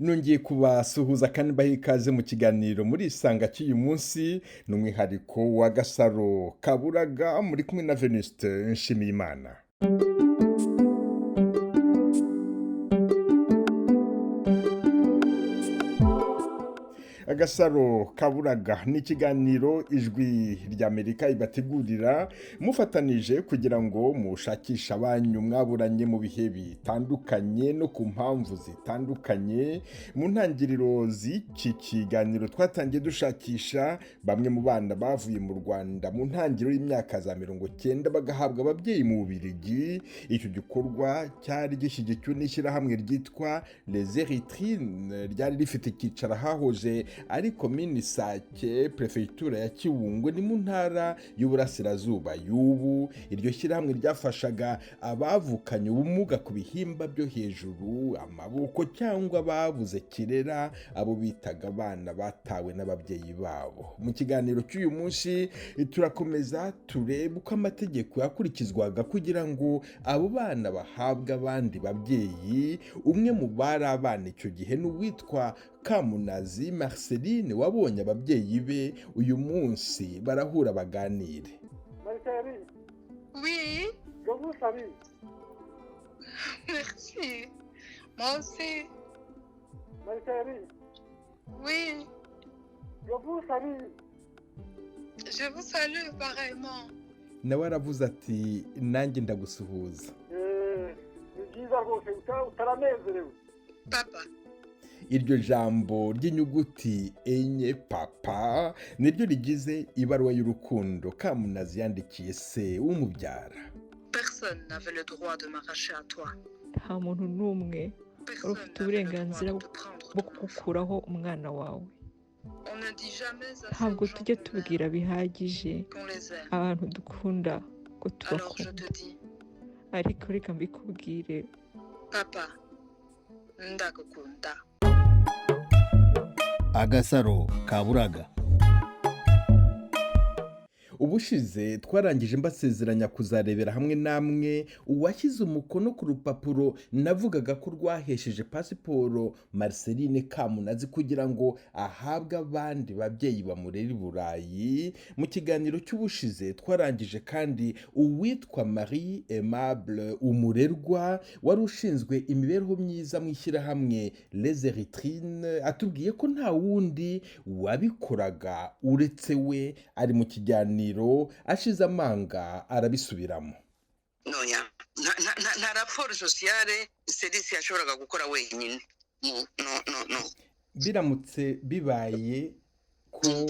nongeye kubasuhuza kandi mbaha ikaze mu kiganiro muri isanga cy'uyu munsi ni umwihariko wa Gasaro Kaburaga muri kumwe na Venuste Nshimiyimana. Agasaro Kaburaga ni ikiganiro ijwi ry'Amerika ibategurira mufatanije kugira ngo mushakishe abanyu mwaburanye mu bihe bitandukanye no ku mpamvu zitandukanye. Mu ntangiriro z'iki kiganiro twatangiye dushakisha bamwe mu bana bavuye mu Rwanda mu ntangiriro y'imyaka za 90 bagahabwa ababyeyi mu Bubiligi. Icyo gikorwa cyari gishyigikiwe n'ishyirahamwe ryitwa Les Eritrines ryari rifite icyicaro hahoze ari komini Sake, prefegitura ya Kibungo ni mu ntara y'Uburasirazuba y'ubu. Iryo shyirahamwe ryafashaga abavukanye ubumuga ku bihimba byo hejuru, amaboko cyangwa babuze kirera, abo bitaga abana batawe n'ababyeyi babo. Mu kiganiro cy'uyu munsi turakomeza turebe uko amategeko yakurikizwaga kugira ngo abo bana bahabwe abandi babyeyi. Umwe mu bari abana icyo gihe n'uwitwa Kamunazi Marceline wabonye ababyeyi be. Uyu munsi barahura baganire. Marceline. Oui. Je vous salue. Merci. Moi aussi. Marceline. Oui. Je vous salue. Je vous salue pareillement. Nawe aravuze ati nanjye ndagusuhuza. Ni byiza rwose utaranezerewe. Papa. Iryo jambo ry'inyuguti enye papa niryo rigize ibaruwa y'urukundo Kamunazi yandikiye se w'umubyara. Personne n'avait le droit de m'arracher à toi. Nta muntu n'umwe wari ufite uburenganzira bwo kugukuraho umwana wawe. Ntabwo tujya tubwira bihagije abantu dukunda ko tubakunda, ariko reka mbikubwire. Papa, ndagukunda. Agasaro Kaburaga. Ubushize twarangije mbasezeranya kuzarebera hamwe namwe uwashyize umukono ku rupapuro navugaga ko rwahesheje pasiporo Marceline Kamunazi kugira ngo ahabwe abandi babyeyi bamurera i Burayi. Mu kiganiro cy'ubushize twarangije kandi uwitwa Marie Aimable umurerwa wari ushinzwe imibereho myiza mu ishyirahamwe Les Eritrines atubwiye ko nta wundi wabikoraga uretse we. Ari mu kiganiro ashize amanga arabisubiramo. Noya nta raporo sociale serisi yashoboraga gukora wenyine. No. Biramutse bibaye ko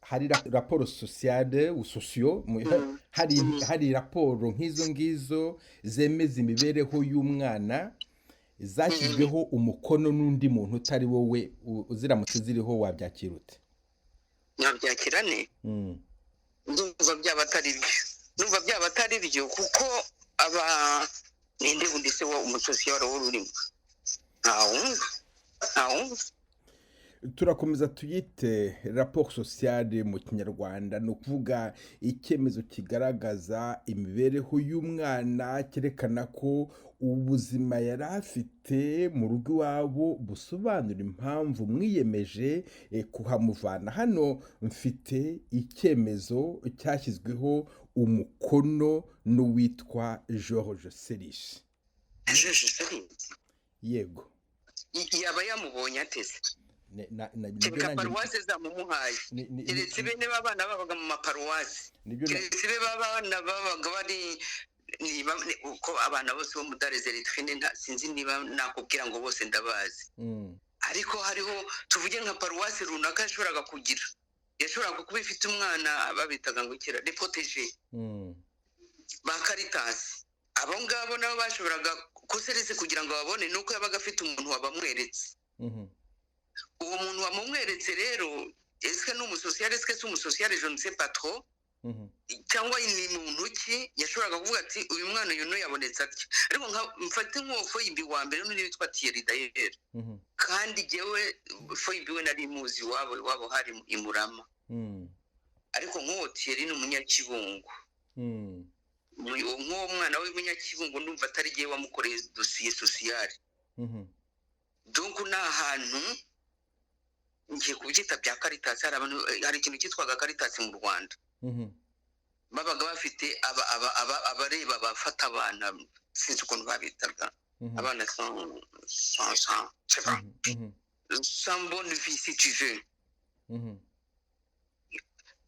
hari raporo sociale usosio hari raporo nk'izo ngizo zemeza imibereho y'umwana zashyizweho umukono n'undi muntu utari wowe, uziramutse ziriho wabyakira ute? Nabyakirane. Ndumva byaba atari byo kuko aba ninde bundi se wo umusosiyare w'ururimo ntawo. Turakomeza tuyite rapport sociale mu Kinyarwanda, no kuvuga icyemezo kigaragaza imibereho y'umwana cyerekana ko ubuzima yari afite mu rugo iwabo busobanura impamvu mwiyemeje kuhamuvana. Hano mfite icyemezo cyashyizweho umukono n'uwitwa George Serish. Yego. Yaba yamubonye ateze. Kereka paruwasi zamumuhaye. Keretse bene babana babaga mu maparuwasi. Keretse be babana babaga bari uko abana bose bo mu Les Eritrines sinzi niba nakubwira ngo bose ndabazi. Ariko hariho tuvuge nka paruwasi runaka yashoboraga kugira. Yashoboraga kuba ifite umwana babitaga ngo kira depoteje. Ba Caritas. Abo ngabo nabo bashoboraga kuserese kugira ngo babone nuko yabaga afite umuntu wabamweretse. Uwo muntu wamumweretse rero eske n'umusosiyale eske si umusosiyale je ne sais pas trop. Cyangwa ni muntu ki yashoboraga kuvuga ati uyu mwana uyu no yabonetse ati. Ariko mfate nk'ofo yibi wa mbere n'uri witwa Thierry Dayer. Kandi jewe fo yibi we nari muzi wabo hari imurama. Ariko nk'uwo Thierry ni umunyakibungo. Nk'uwo mwana w'umunyakibungo ndumva atari giye wamukoreye dosiye sociale. donc n'ahantu ngiye kubyita bya Caritas. Hari ikintu cyitwaga Caritas mu Rwanda. Babaga bafite abareba bafata abana, sinzi ukuntu babitaga, abana sans bonne vie si tu veux.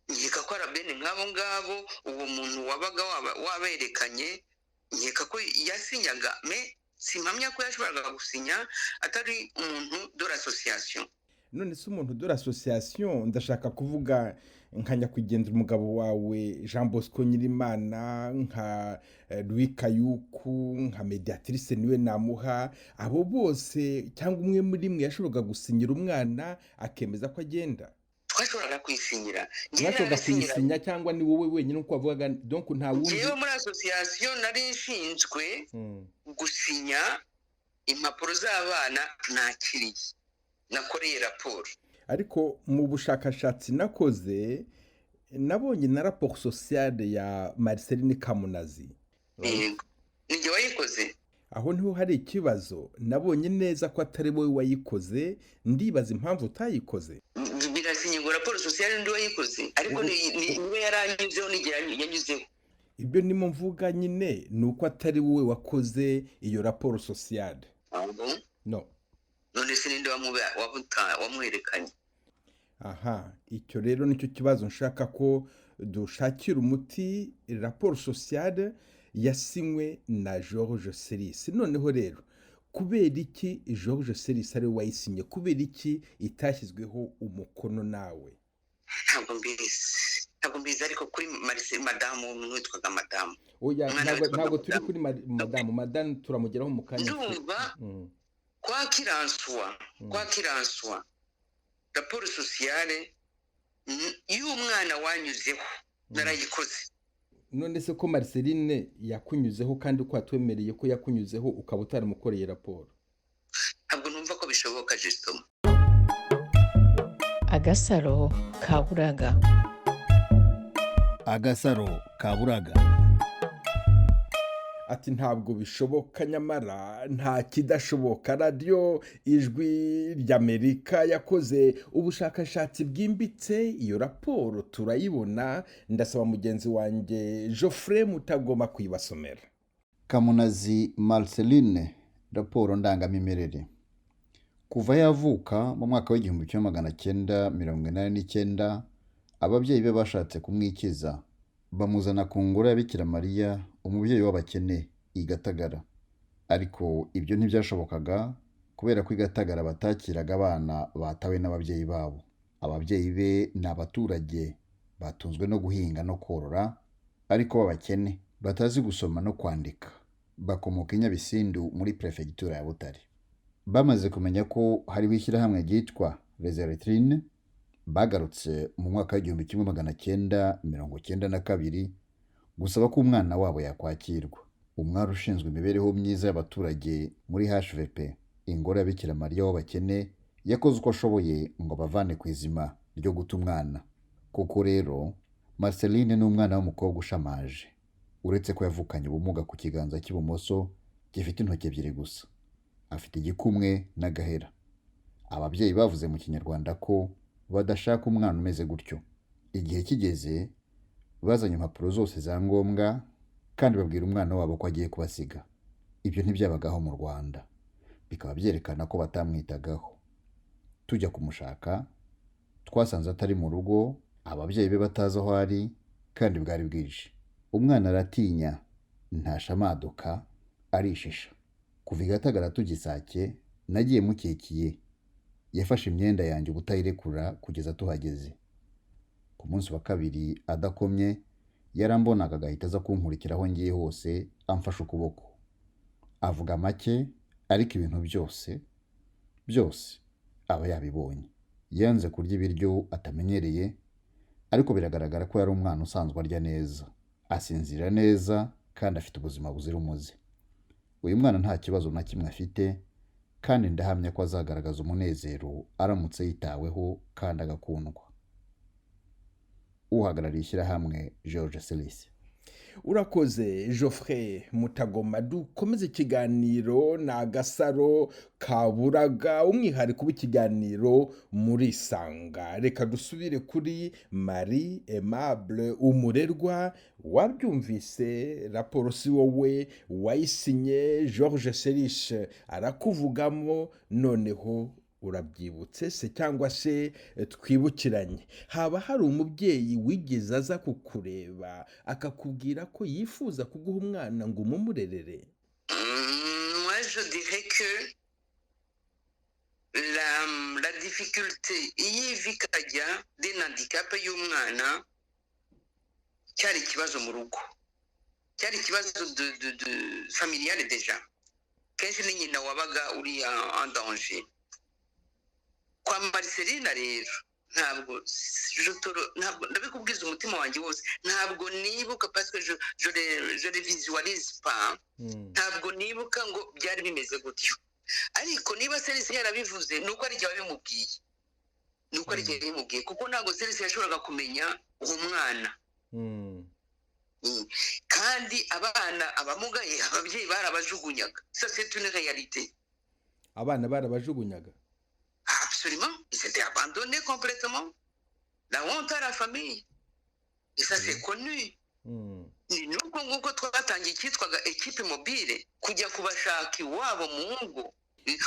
Nkeka ko arabene nk'abo ngabo uwo muntu wabaga waberekanye, nkeka ko yasinyaga, me simpamya ko yashoboraga gusinya atari umuntu de l'association. None se umuntu de l'association ndashaka kuvuga nka nyakwigendera umugabo wawe Jean Bosco Nyirimana, nka Louis Kayuku, nka Mediatrice niwe namuha, abo bose cyangwa umwe muri mwe yashoboraga gusinyira umwana akemeza ko agenda? Twashoboraga kwisinyira. Mwashoboraga kwisinya cyangwa ni wowe wenyine uko wavugaga? Donc nta wundi. Jewe muri association nari nshinzwe gusinya impapuro z'abana nakiriye, nakoreye raporo. Ariko mu bushakashatsi nakoze nabonye na rapport sociale ya Marceline Kamunazi. Nige wayikoze? Aho niho hari ikibazo, nabonye neza ko atari wowe wayikoze, ndibaza impamvu utayikoze. Birasinyirwa rapport sociale ndi wayikoze, ariko niwe yaranyuzeho n'igihe yanyuzeho. Ibyo nimo mvuga nyine nuko atari wowe wakoze iyo rapport sociale. No. None se ninde wamwerekanye? Aha, icyo rero nicyo kibazo nshaka ko dushakira umuti. Rapport sociale yasinywe na George Seris. Noneho rero kubera iki George Seris ari wayisinye? Kubera iki itashyizweho umukono nawe? Ntabwo mbizi ariko kuri madamu witwaga madamu. Oya, ntabwo turi kuri madamu turamugeraho mu kanya. Ndumva kwa Kiranswa rapport sociale y'umwana wanyuzeho narayikoze. None se ko Marceline yakunyuzeho kandi ko atwemereye ko yakunyuzeho ukaba utaramukoreye raporo? Ntabwo numva ko bishoboka Justin. Agasaro kaburaga. Agasaro kaburaga. Ati ntabwo bishoboka, nyamara nta kidashoboka. Radio Ijwi ry'Amerika yakoze ubushakashatsi bwimbitse, iyo raporo turayibona. Ndasaba mugenzi wanjye Geoffrey Mutagoma kuyibasomera. Kamunazi Marceline, raporo ndangamimerere. Kuva yavuka mu mwaka w'1989, ababyeyi be bashatse kumwikiza, bamuzana ku ngoro ya Bikira Mariya, umubyeyi w'abakene i Gatagara. Ariko ibyo ntibyashobokaga kubera ko i Gatagara batakiraga abana batawe n'ababyeyi babo. Ababyeyi be ni abaturage batunzwe no guhinga no korora, ariko b'abakene batazi gusoma no kwandika. Bakomoka i Nyabisindu muri prefecture ya Butare. Bamaze kumenya ko hariho ishyirahamwe ryitwa Les Erythrines, bagarutse mu mwaka w'1992 gusaba ko umwana wabo yakwakirwa. Umwari ushinzwe imibereho myiza y'abaturage muri HVP, ingoro ya Bikira Mariya w'abakene, yakoze uko ashoboye ngo bavane ku izima ryo guta umwana. Kuko rero Marceline ni umwana w'umukobwa ushamaje, uretse ko yavukanye ubumuga ku kiganza cy'ibumoso gifite intoki ebyiri gusa. Afite igikumwe n'agahera. Ababyeyi bavuze mu Kinyarwanda ko badashaka umwana umeze gutyo. Igihe kigeze bazanye impapuro zose za ngombwa kandi babwira umwana wabo ko agiye kubasiga. Ibyo ntibyabagaho mu Rwanda, bikaba byerekana ko batamwitagaho. Tujya kumushaka twasanze atari mu rugo, ababyeyi be batazi aho ari, kandi bwari bwije. Umwana aratinya, ntashamaduka, arishisha. Kuva i Gatagara tugisake nagiye mukekiye, yafashe imyenda yanjye ubutayirekura kugeza tuhageze. Ku munsi wa kabiri adakomye yarambonaga agahita aza kunkurikira aho ngiye hose, amfashe ukuboko. Avuga make, ariko ibintu byose aba yabibonye. Yanze kurya ibiryo atamenyereye, ariko biragaragara ko yari umwana usanzwe arya neza, asinzira neza, kandi afite ubuzima buzira umuze. Uyu mwana nta kibazo na kimwe afite, kandi ndahamya ko azagaragaza umunezero aramutse yitaweho kandi agakundwa. Uhagarariye ishyirahamwe George Seris. urakoze Geoffrey Mutagoma. dukomeze ikiganiro ni agasaro kaburaga, umwihariko w'ikiganiro muri Isanga. Reka dusubire kuri Marie Aimable Umurerwa. Wabyumvise, raporo si wowe wayisinye, George Serishe arakuvugamo, noneho urabyibutse se cyangwa se twibukiranye, haba hari umubyeyi wigeze aza kukureba akakubwira ko yifuza kuguha umwana ngo umumurerere? Moi je dirais que la difficulté y'ivika d'un handicap y'umwana cyari ikibazo mu rugo, cyari ikibazo de familial déjà. Kenshi ni nyina wabaga uri en danger. Kwa Marcelina rero ntabwo ndabikubwiza umutima wanjye wose, ntabwo nibuka parce que je le visualise pas, ntabwo nibuka ngo byari bimeze gutyo. Ariko niba Serisi yarabivuze nuko ari igihe bimubwiye, kuko ntabwo Serisi yashoboraga kumenya uwo mwana. Kandi abana abamugaye ababyeyi barabajugunyaga, ça c'est une réalité. Abana barabajugunyaga? Absolument, ils étaient abandonnés complètement. La honte à la famille. Et ça c'est connu. Ni nuko nguko twatangiye cyitwaga equipe mobile kujya kubashaka iwabo mu ngo.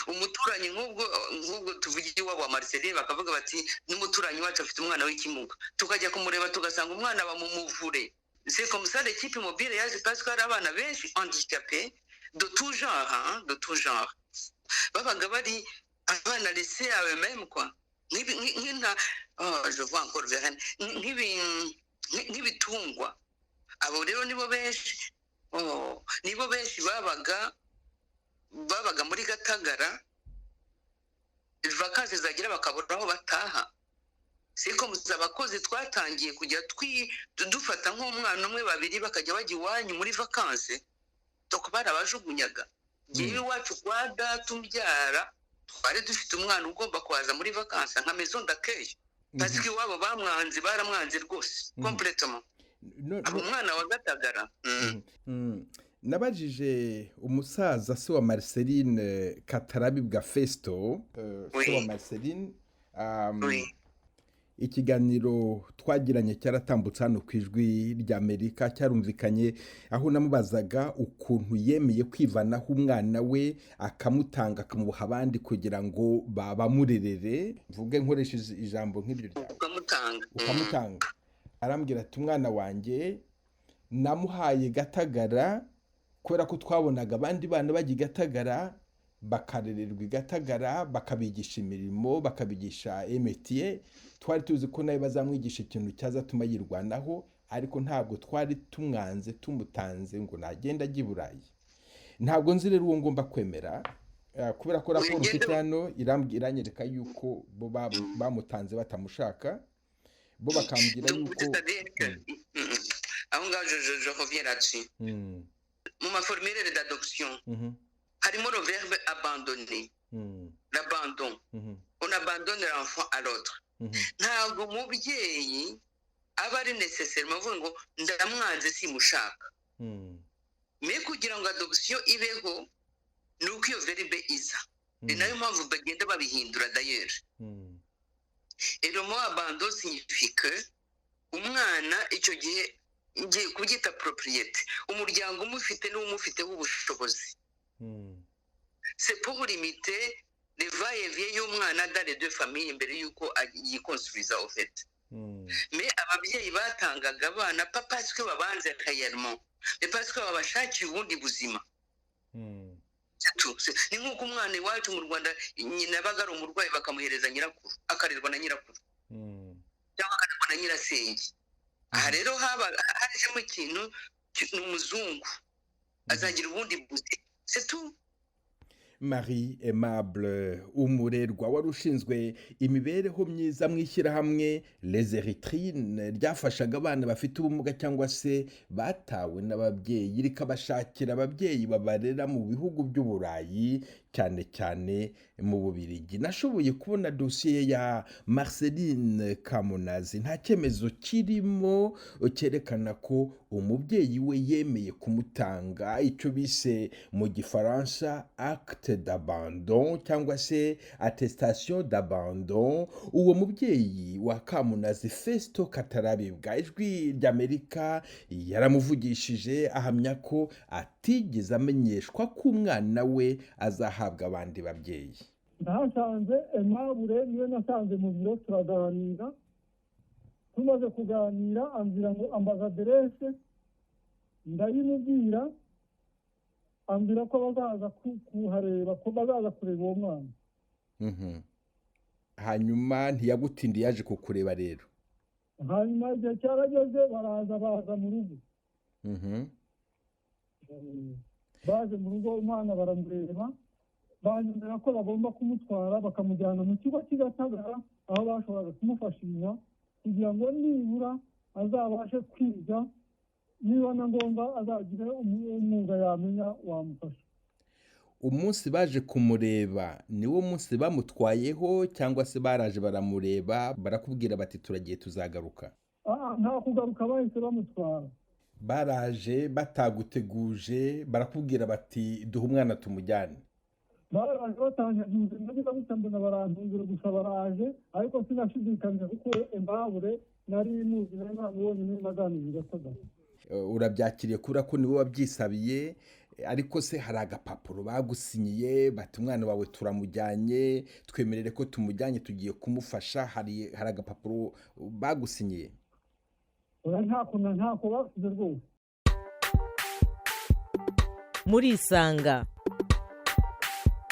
Umuturanyi nk'ubwo tuvugiye iwabo wa Marceline bakavuga bati n'umuturanyi wacu afite umwana w'ikimuga, tukajya kumureba tugasanga umwana bamumuvure. C'est comme ça l'équipe mobile yaje parce que hari abana benshi handicapés de tout genre, babaga bari abana laissés à eux-mêmes quoi. Je vois encore Vérène, nk'ibitungwa. Abo rero nibo benshi babaga muri Gatagara, vacances zagira bakabura aho bataha. C'est comme ça abakozi twatangiye kujya dufata nk'umwana umwe babiri bakajya bajya iwanyu muri vacances, donc barabajugunyaga. Yewe wacu kwa data umbyara twari dufite umwana ugomba kwaza muri vacances nka maison d'accueil, parce que wabo baramwanze rwose complètement. Umwana wa Gatagara. Nabajije umusaza se wa Marceline Katarabibwa Festo, se wa Marceline, ikiganiro twagiranye cyaratambutse hano ku Ijwi ry'Amerika, cyarumvikanye aho namubazaga ukuntu yemeye kwivanaho umwana we akamutanga akamuha abandi kugira ngo bamurerere, mvuge nkoresha ijambo nk'iryo ryawe, ukamutanga. Arambwira ati umwana wanjye namuhaye Gatagara kubera ko twabonaga abandi bana bajya Gatagara bakarererwa Gatagara, bakabigisha imirimo, bakabigisha métier. Twari tuzi ko nawe bazamwigisha ikintu cyazatuma yirwanaho, ariko ntabwo twari tumwanze tumutanze ngo nagenda ajya i Burayi. Ntabwo nzi rero uwo ngomba kwemera, kubera ko raporo ufite hano iranyereka yuko bo bamutanze batamushaka, bo bakambwira yuko aho ngaho je reviens là-dessus. Mu maformulaire d'adoption harimo le verbe abandonner, l'abandon. On abandonne l'enfant à l'autre. Ntabwo umubyeyi aba ari nécessairement avuga ngo ndamwanze simushaka. Mais kugira ngo adoption ibeho nuko iyo verbe iza. Ni nayo mpamvu bagenda babihindura d'ailleurs. Et le mot abandon signifie que umwana icyo gihe ngiye kubyita propriété, umuryango umufite n'umufiteho ubushobozi. C'est pour limiter les va-et-vient y'umwana dans les deux familles mbere yuko yikonstruisa au fait. Mais ababyeyi batangaga abana pas parce que babanze réellement, mais parce que babashakiye ubundi buzima. Ni nk'uko umwana iwacu mu Rwanda nyina yabaga ari umurwayi bakamuhereza nyirakuru, akarerwa na nyirakuru cyangwa akarerwa na nyirasenge. Aha rero hajemo ikintu n'umuzungu azagira ubundi buzima, c'est tout. Marie Aimable Umurerwa, wari ushinzwe imibereho myiza mu ishyirahamwe Les Eritrines ryafashaga abana bafite ubumuga cyangwa se batawe n'ababyeyi, rikabashakira ababyeyi babarera mu bihugu by'Uburayi, cyane cyane mu Bubiligi. Nashoboye kubona dosiye ya Marceline Kamunazi, nta cyemezo kirimo cyerekana ko umubyeyi we yemeye kumutanga, icyo bise mu gifaransa acte d'abandon cyangwa se attestation d'abandon. Uwo mubyeyi wa Kamunazi Festo Katarabibwa, Ijwi ry'Amerika yaramuvugishije ahamya ko atigeze amenyeshwa ko umwana we azahabwa abandi babyeyi. ndahasanze Aimable niwe nasanze mu biro turaganira, tumaze kuganira ambwira ngo ambaza aderese, ndayimubwira, ambwira ko bazaza kuhareba, ko bazaza kureba uwo mwana. Hanyuma ntiyagutindiye, yaje kukureba rero. Hanyuma igihe cyarageze baza mu rugo. Baje mu rugo umwana baramureba, banyemera ko bagomba kumutwara bakamujyana mu kigo cy'Igatagara aho bashoboraga kumufashisha kugira ngo nibura azabashe kwiga, niba na ngombwa azagire umwuga yamenya wamufasha. Umunsi baje kumureba niwo munsi bamutwayeho cyangwa se baraje baramureba barakubwira bati turagiye tuzagaruka? Nta kugaruka, bahise bamutwara. Baraje bataguteguje, barakubwira bati duhe umwana tumujyane? Baraje batanyagize, ndabiza gutambana barantungira gusa baraje, ariko sinashidikanya kuko Aimable nari muzi nari namubonye n'inaganiriza Gatagara. Urabyakiriye kubera ko niwe wabyisabiye, ariko se hari agapapuro bagusinyiye bati umwana wawe turamujyanye, twemerere ko tumujyanye, tugiye kumufasha, hari agapapuro bagusinyiye? Ntako basize rwose.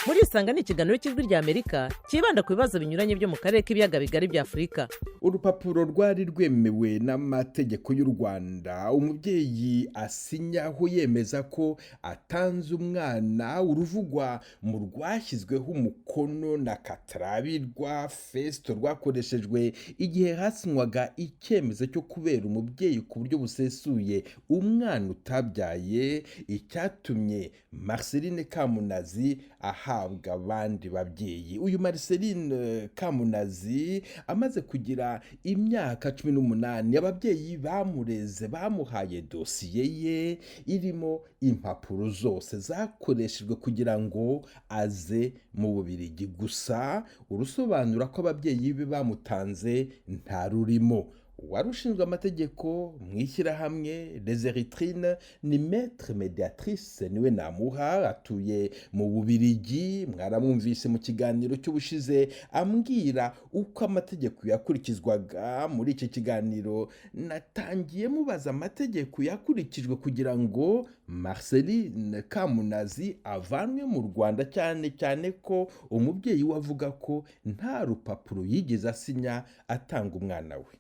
Murisanga ni ikiganiro cy'Ijwi ry'Amerika kibanda ku bibazo binyuranye byo mu karere k'ibiyaga bigari bya Afurika. Urupapuro rwari rwemewe n'amategeko y'u Rwanda, umubyeyi asinyaho yemeza ko atanze umwana, uruvugwa mu rwashyizweho umukono na Katarabirwa Festo, rwakoreshejwe igihe hasinywaga icyemezo cyo kubera umubyeyi ku buryo busesuye umwana utabyaye, icyatumye Marceline Kamunazi ahabwa abandi babyeyi. Uyu Marceline Kamunazi amaze kugira imyaka 18, ababyeyi bamureze bamuhaye dosiye ye irimo impapuro zose zakoreshejwe kugira ngo aze mu Bubiligi, gusa urusobanura ko ababyeyi be bamutanze nta rurimo. Wari ushinzwe amategeko mu ishyirahamwe Les Eritrines ni Maître Mediatrice niwe namuha, atuye mu Bubiligi. Mwaramwumvise mu kiganiro cy'ubushize ambwira uko amategeko yakurikizwaga. Muri iki kiganiro natangiye mubaza amategeko yakurikijwe kugira ngo Marceline Kamunazi avanwe mu Rwanda, cyane cyane ko umubyeyi we avuga ko nta rupapuro yigeze asinya atanga umwana we.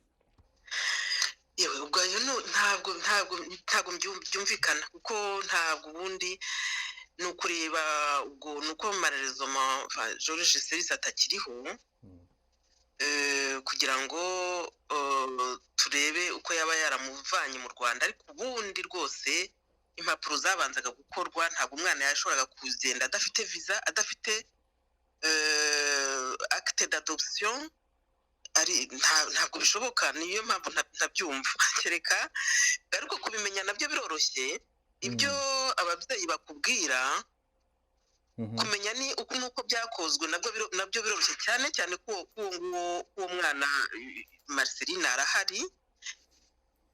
Yewe ubwo ntabwo byumvikana, kuko ntabwo ubundi ni ukureba ubwo ni uko marerezoma George Seris atakiriho, kugira ngo turebe uko yaba yaramuvanye mu Rwanda. Ariko ubundi rwose impapuro zabanzaga gukorwa, ntabwo umwana yashoboraga kugenda adafite visa, adafite acte d'adoption. Ntabwo bishoboka, niyo mpamvu ntabyumva kereka. Ariko kubimenya nabyo biroroshye, ibyo ababyeyi bakubwira kumenya ni uko byakozwe nabyo biroroshye, cyane cyane ko uwo mwana Marceline arahari,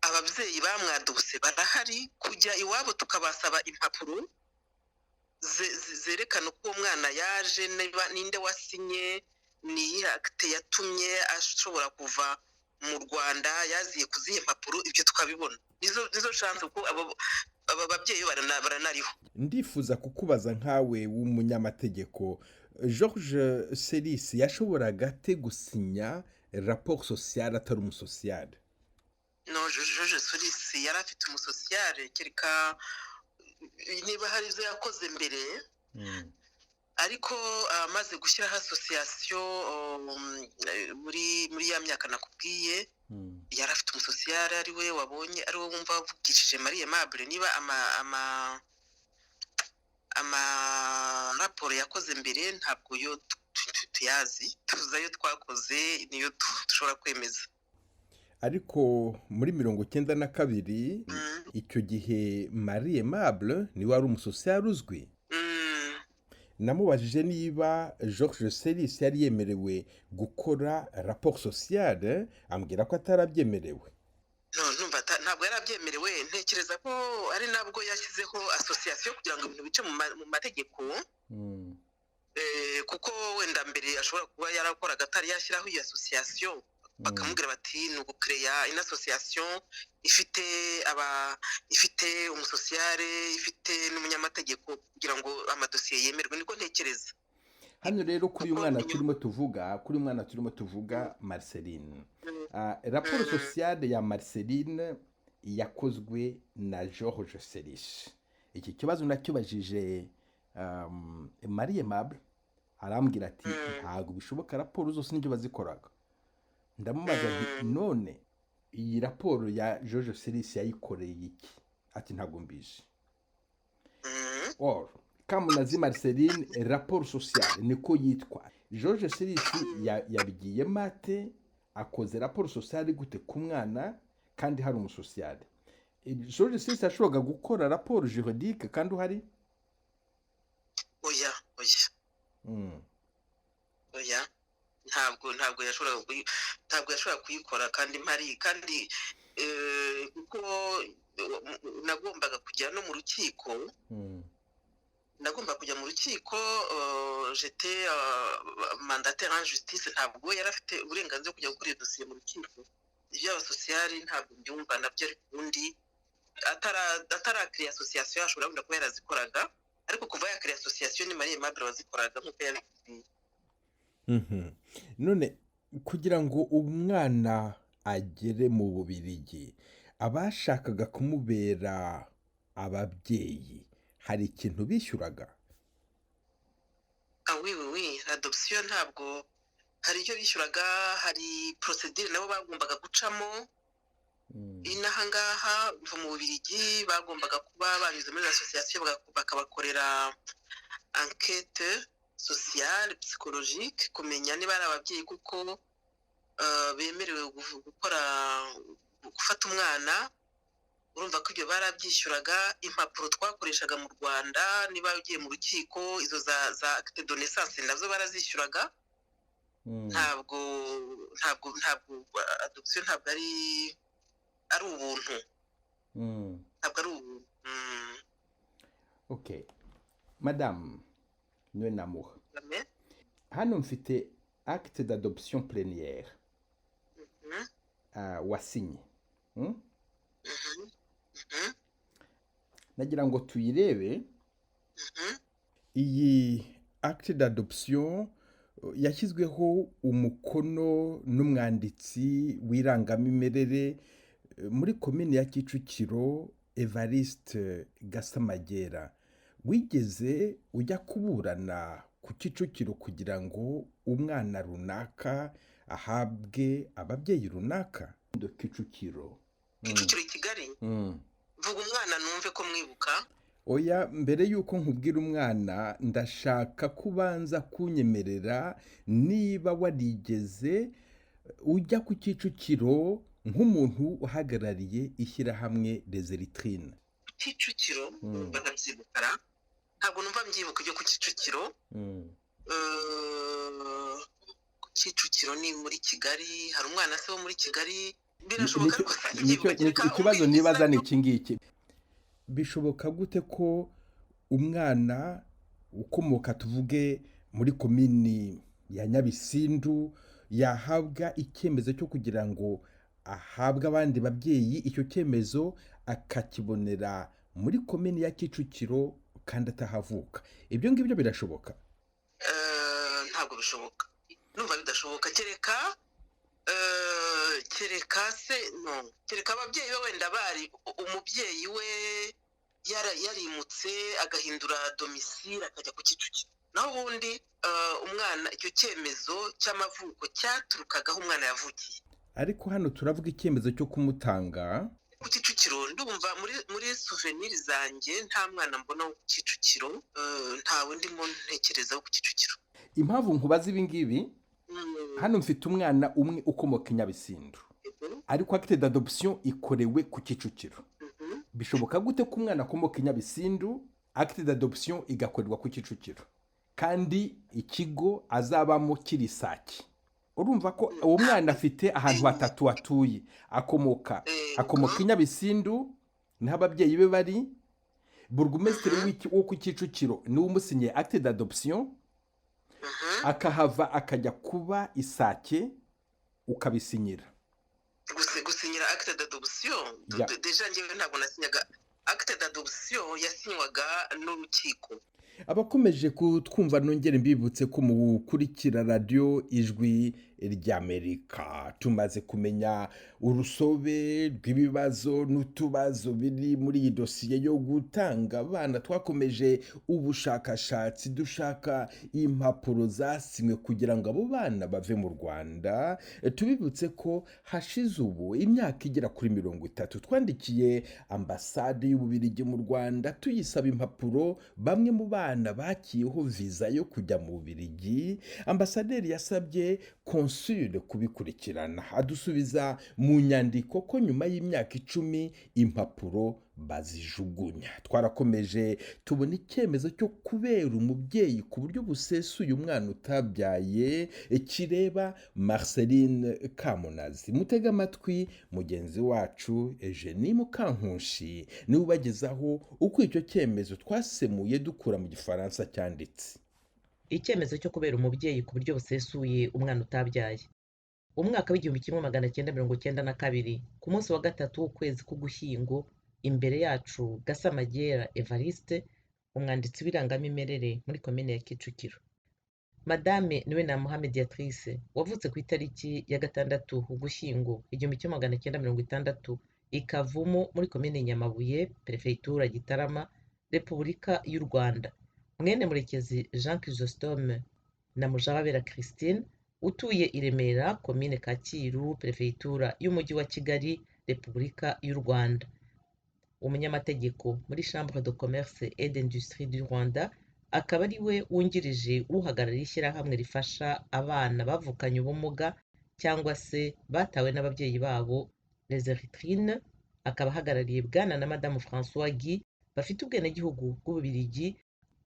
ababyeyi bamwaduse barahari, kujya iwabo tukabasaba impapuro zerekana ko uwo mwana yaje, ninde wasinye, ni acte yatumye ashobora kuva mu Rwanda, yaziye kuzihe impapuro, ibyo tukabibona. Nizo chance ko aba babyeyi baranariho. Ndifuza kukubaza nkawe w'umunyamategeko, George Seris yashoboraga ate gusinya rapport social atari umusocial? No, George Seris yari afite umusocial, kereka niba hari ibyo yakoze mbere. Ariko amaze gushyiraho association muri ya myaka nakubwiye, yari afite umusocial ari we wabonye, ari we wumva wavugishije Marie Aimable niba amaraporo yakoze mbere ntabwo yo tuyazi, tuzi ayo twakoze niyo dushobora kwemeza. ariko muri 1992 icyo gihe Marie Aimable niwe wari umusosiyari uzwi. Namubajije niba Georges Selis yari yemerewe gukora rapport sociale, ambwira ko atarabyemerewe. Ntabwo yarabyemerewe, ntekereza ko ari nabwo yashyizeho association kugira ngo ibintu bice mu mategeko. Kuko wenda mbere ashobora kuba yarakoraga atari yashyiraho iyo association, bakamubwira bati ni ugucreya une association ifite umusosiyare, ifite n'umunyamategeko kugira ngo amadosiye yemerwe, niko ntekereza. Hano rero kuri uyu mwana turimo tuvuga Marceline, rapport sociale ya Marceline yakozwe na Georges Selis. Iki kibazo nakibajije Marie Aimable, arambwira ati ntabwo bishoboka, raporo zose nibyo bazikoraga. Ndamubaza nti none iyi raporo ya Georges Selis yayikoreye iki? Ati ntabwo mbizi. Kamunazi Marceline, rapport sociale niko yitwa. Georges Selis yabigiye mate, akoze rapport sociale gute ku mwana kandi hari umusosiyale? Georges Selis ashobora gukora rapport juridique kandi uhari? Oya. Ntabwo yashobora kuyikora kandi mpari, kandi kuko nagombaga kujya no mu rukiko. Nagomba kujya mu rukiko, j'étais mandataire en justice, ntabwo yari afite uburenganzira bwo kujya gukora iyo dosiye mu rukiko. Iby'abasosiyari ntabwo mbyumva nabyo, ariko ubundi atarakiriya association ashobora wenda kuba yarazikoraga, ariko kuva yakiriya association ni Marie Aimable wazikoraga nk'uko yabibwiye. None kugira ngo umwana agere mu Bubiligi, abashakaga kumubera ababyeyi hari ikintu bishyuraga? Oui, adoption ntabwo hari icyo bishyuraga, hari procedure nabo bagombaga gucamo. Inaha ngaha mu Bubiligi bagombaga kuba banyuze muri association bakabakorera enquête sociale psychologique, kumenya niba ari ababyeyi kuko bemerewe gufata umwana. Urumva ko ibyo barabyishyuraga. Impapuro twakoreshaga mu Rwanda niba ugiye mu rukiko, izo za acte de naissance nazo barazishyuraga. Ntabwo adoption ntabwo ari ubuntu. Ntabwo ari ubuntu. Okay, madame Nwenamuha, hano mfite acte d'adoption plénière wasinye. Nagira ngo tuyirebe. Iyi acte d'adoption yashyizweho umukono n'umwanditsi w'irangamimerere muri komine ya Kicukiro, Evariste Gasamagera. Wigeze ujya kuburana ku Kicukiro kugira ngo umwana runaka ahabwe ababyeyi runaka? Kicukiro i Kigali. Vuga umwana numve ko mwibuka. Oya, mbere yuko nkubwira umwana, ndashaka kubanza kunyemerera niba warigeze ujya ku Kicukiro nk'umuntu uhagarariye ishyirahamwe Les Eritrines. Kicukiro banabyibukara, ntabwo numva mbyibuka ibyo ku Kicukiro. Kicukiro ni muri Kigali, hari umwana se wo muri Kigali. Ikibazo nibaza ni iki ngiki: bishoboka gute ko umwana ukomoka tuvuge muri komini ya Nyabisindu yahabwa icyemezo cyo kugira ngo ahabwe abandi babyeyi, icyo cyemezo akakibonera muri komini ya Kicukiro kandi atahavuka? Ibyo ngibyo birashoboka? Ntabwo bishoboka, numva bidashoboka. Kereka ababyeyi be wenda bari umubyeyi we yarimutse agahindura domicile akajya ku Kicukiro, naho ubundi umwana icyo cyemezo cy'amavuko cyaturukagaho umwana yavukiye. Ariko hano turavuga icyemezo cyo kumutanga. ku Kicukiro ndumva muri souvenir zanjye nta mwana mbona wo ku Kicukiro, ntawe ndimo ntekereza wo ku Kicukiro. Impamvu nkubaza ibi ngibi, hano mfite umwana umwe ukomoka i Nyabisindu ariko acte d'adoption ikorewe ku Kicukiro. Bishoboka gute ko umwana akomoka i Nyabisindu acte d'adoption igakorerwa ku Kicukiro kandi ikigo azabamo kiri Sake? Urumva ko uwo mwana afite ahantu hatatu atuye, akomoka i Nyabisindu niho ababyeyi be bari, burugumesitiri wo ku Kicukiro niwe umusinyiye acte d'adoption, akahava akajya kuba Isake ukabisinyira. Gusinyira acte d'adoption deja njyewe ntabwo nasinyaga acte d'adoption, yasinywaga n'urukiko. Abakomeje kutwumva nongere mbibutse ko mukurikira radio Ijwi ry'Amerika. Tumaze kumenya urusobe rw'ibibazo n'utubazo biri muri iyi dosiye yo gutanga abana. Twakomeje ubushakashatsi dushaka impapuro zasinywe kugira ngo abo bana bave mu Rwanda. Tubibutse ko hashize ubu imyaka igera kuri 30 twandikiye ambasade y'Ububiligi mu Rwanda tuyisaba impapuro bamwe mu bana bakiyeho visa yo kujya mu Bubiligi. Ambasaderi yasabye konsule kubikurikirana, adusubiza mu nyandiko ko nyuma y'imyaka 10 impapuro bazijugunya. Twarakomeje tubona icyemezo cyo kubera umubyeyi ku buryo busesuye umwana utabyaye kireba Marceline Kamunazi. Mutega amatwi mugenzi wacu Eugenie Mukankushi niwe ubagezaho uko icyo cyemezo twasemuye dukura mu Gifaransa cyanditse. Icyemezo cyo kubera umubyeyi ku buryo busesuye umwana utabyaye. Umwaka w'1992 ku munsi wa gatatu w'ukwezi k'Ugushyingo, imbere yacu Gasamagera Evariste, umwanditsi w'irangamimerere muri komine ya Kicukiro. Madame Niwenamuha Mediatrice wavutse ku itariki ya 6 Ugushyingo 1960 i Kavumu muri komine Nyamabuye, Perefegitura Gitarama, Repubulika y'u Rwanda, mwene Murekezi Jean Chrysostome na Mujababera Christine, utuye i Remera, komine Kacyiru, Perefegitura y'Umujyi wa Kigali, Repubulika y'u Rwanda. Umunyamategeko muri Chambre de Commerce et d'Industrie du Rwanda, akaba ari we wungirije uhagarariye ishyirahamwe rifasha abana bavukanye ubumuga cyangwa se batawe n'ababyeyi babo, Les Eritrines. Akaba ahagarariye Bwana na Madamu François Guy bafite ubwenegihugu bw'Ububiligi,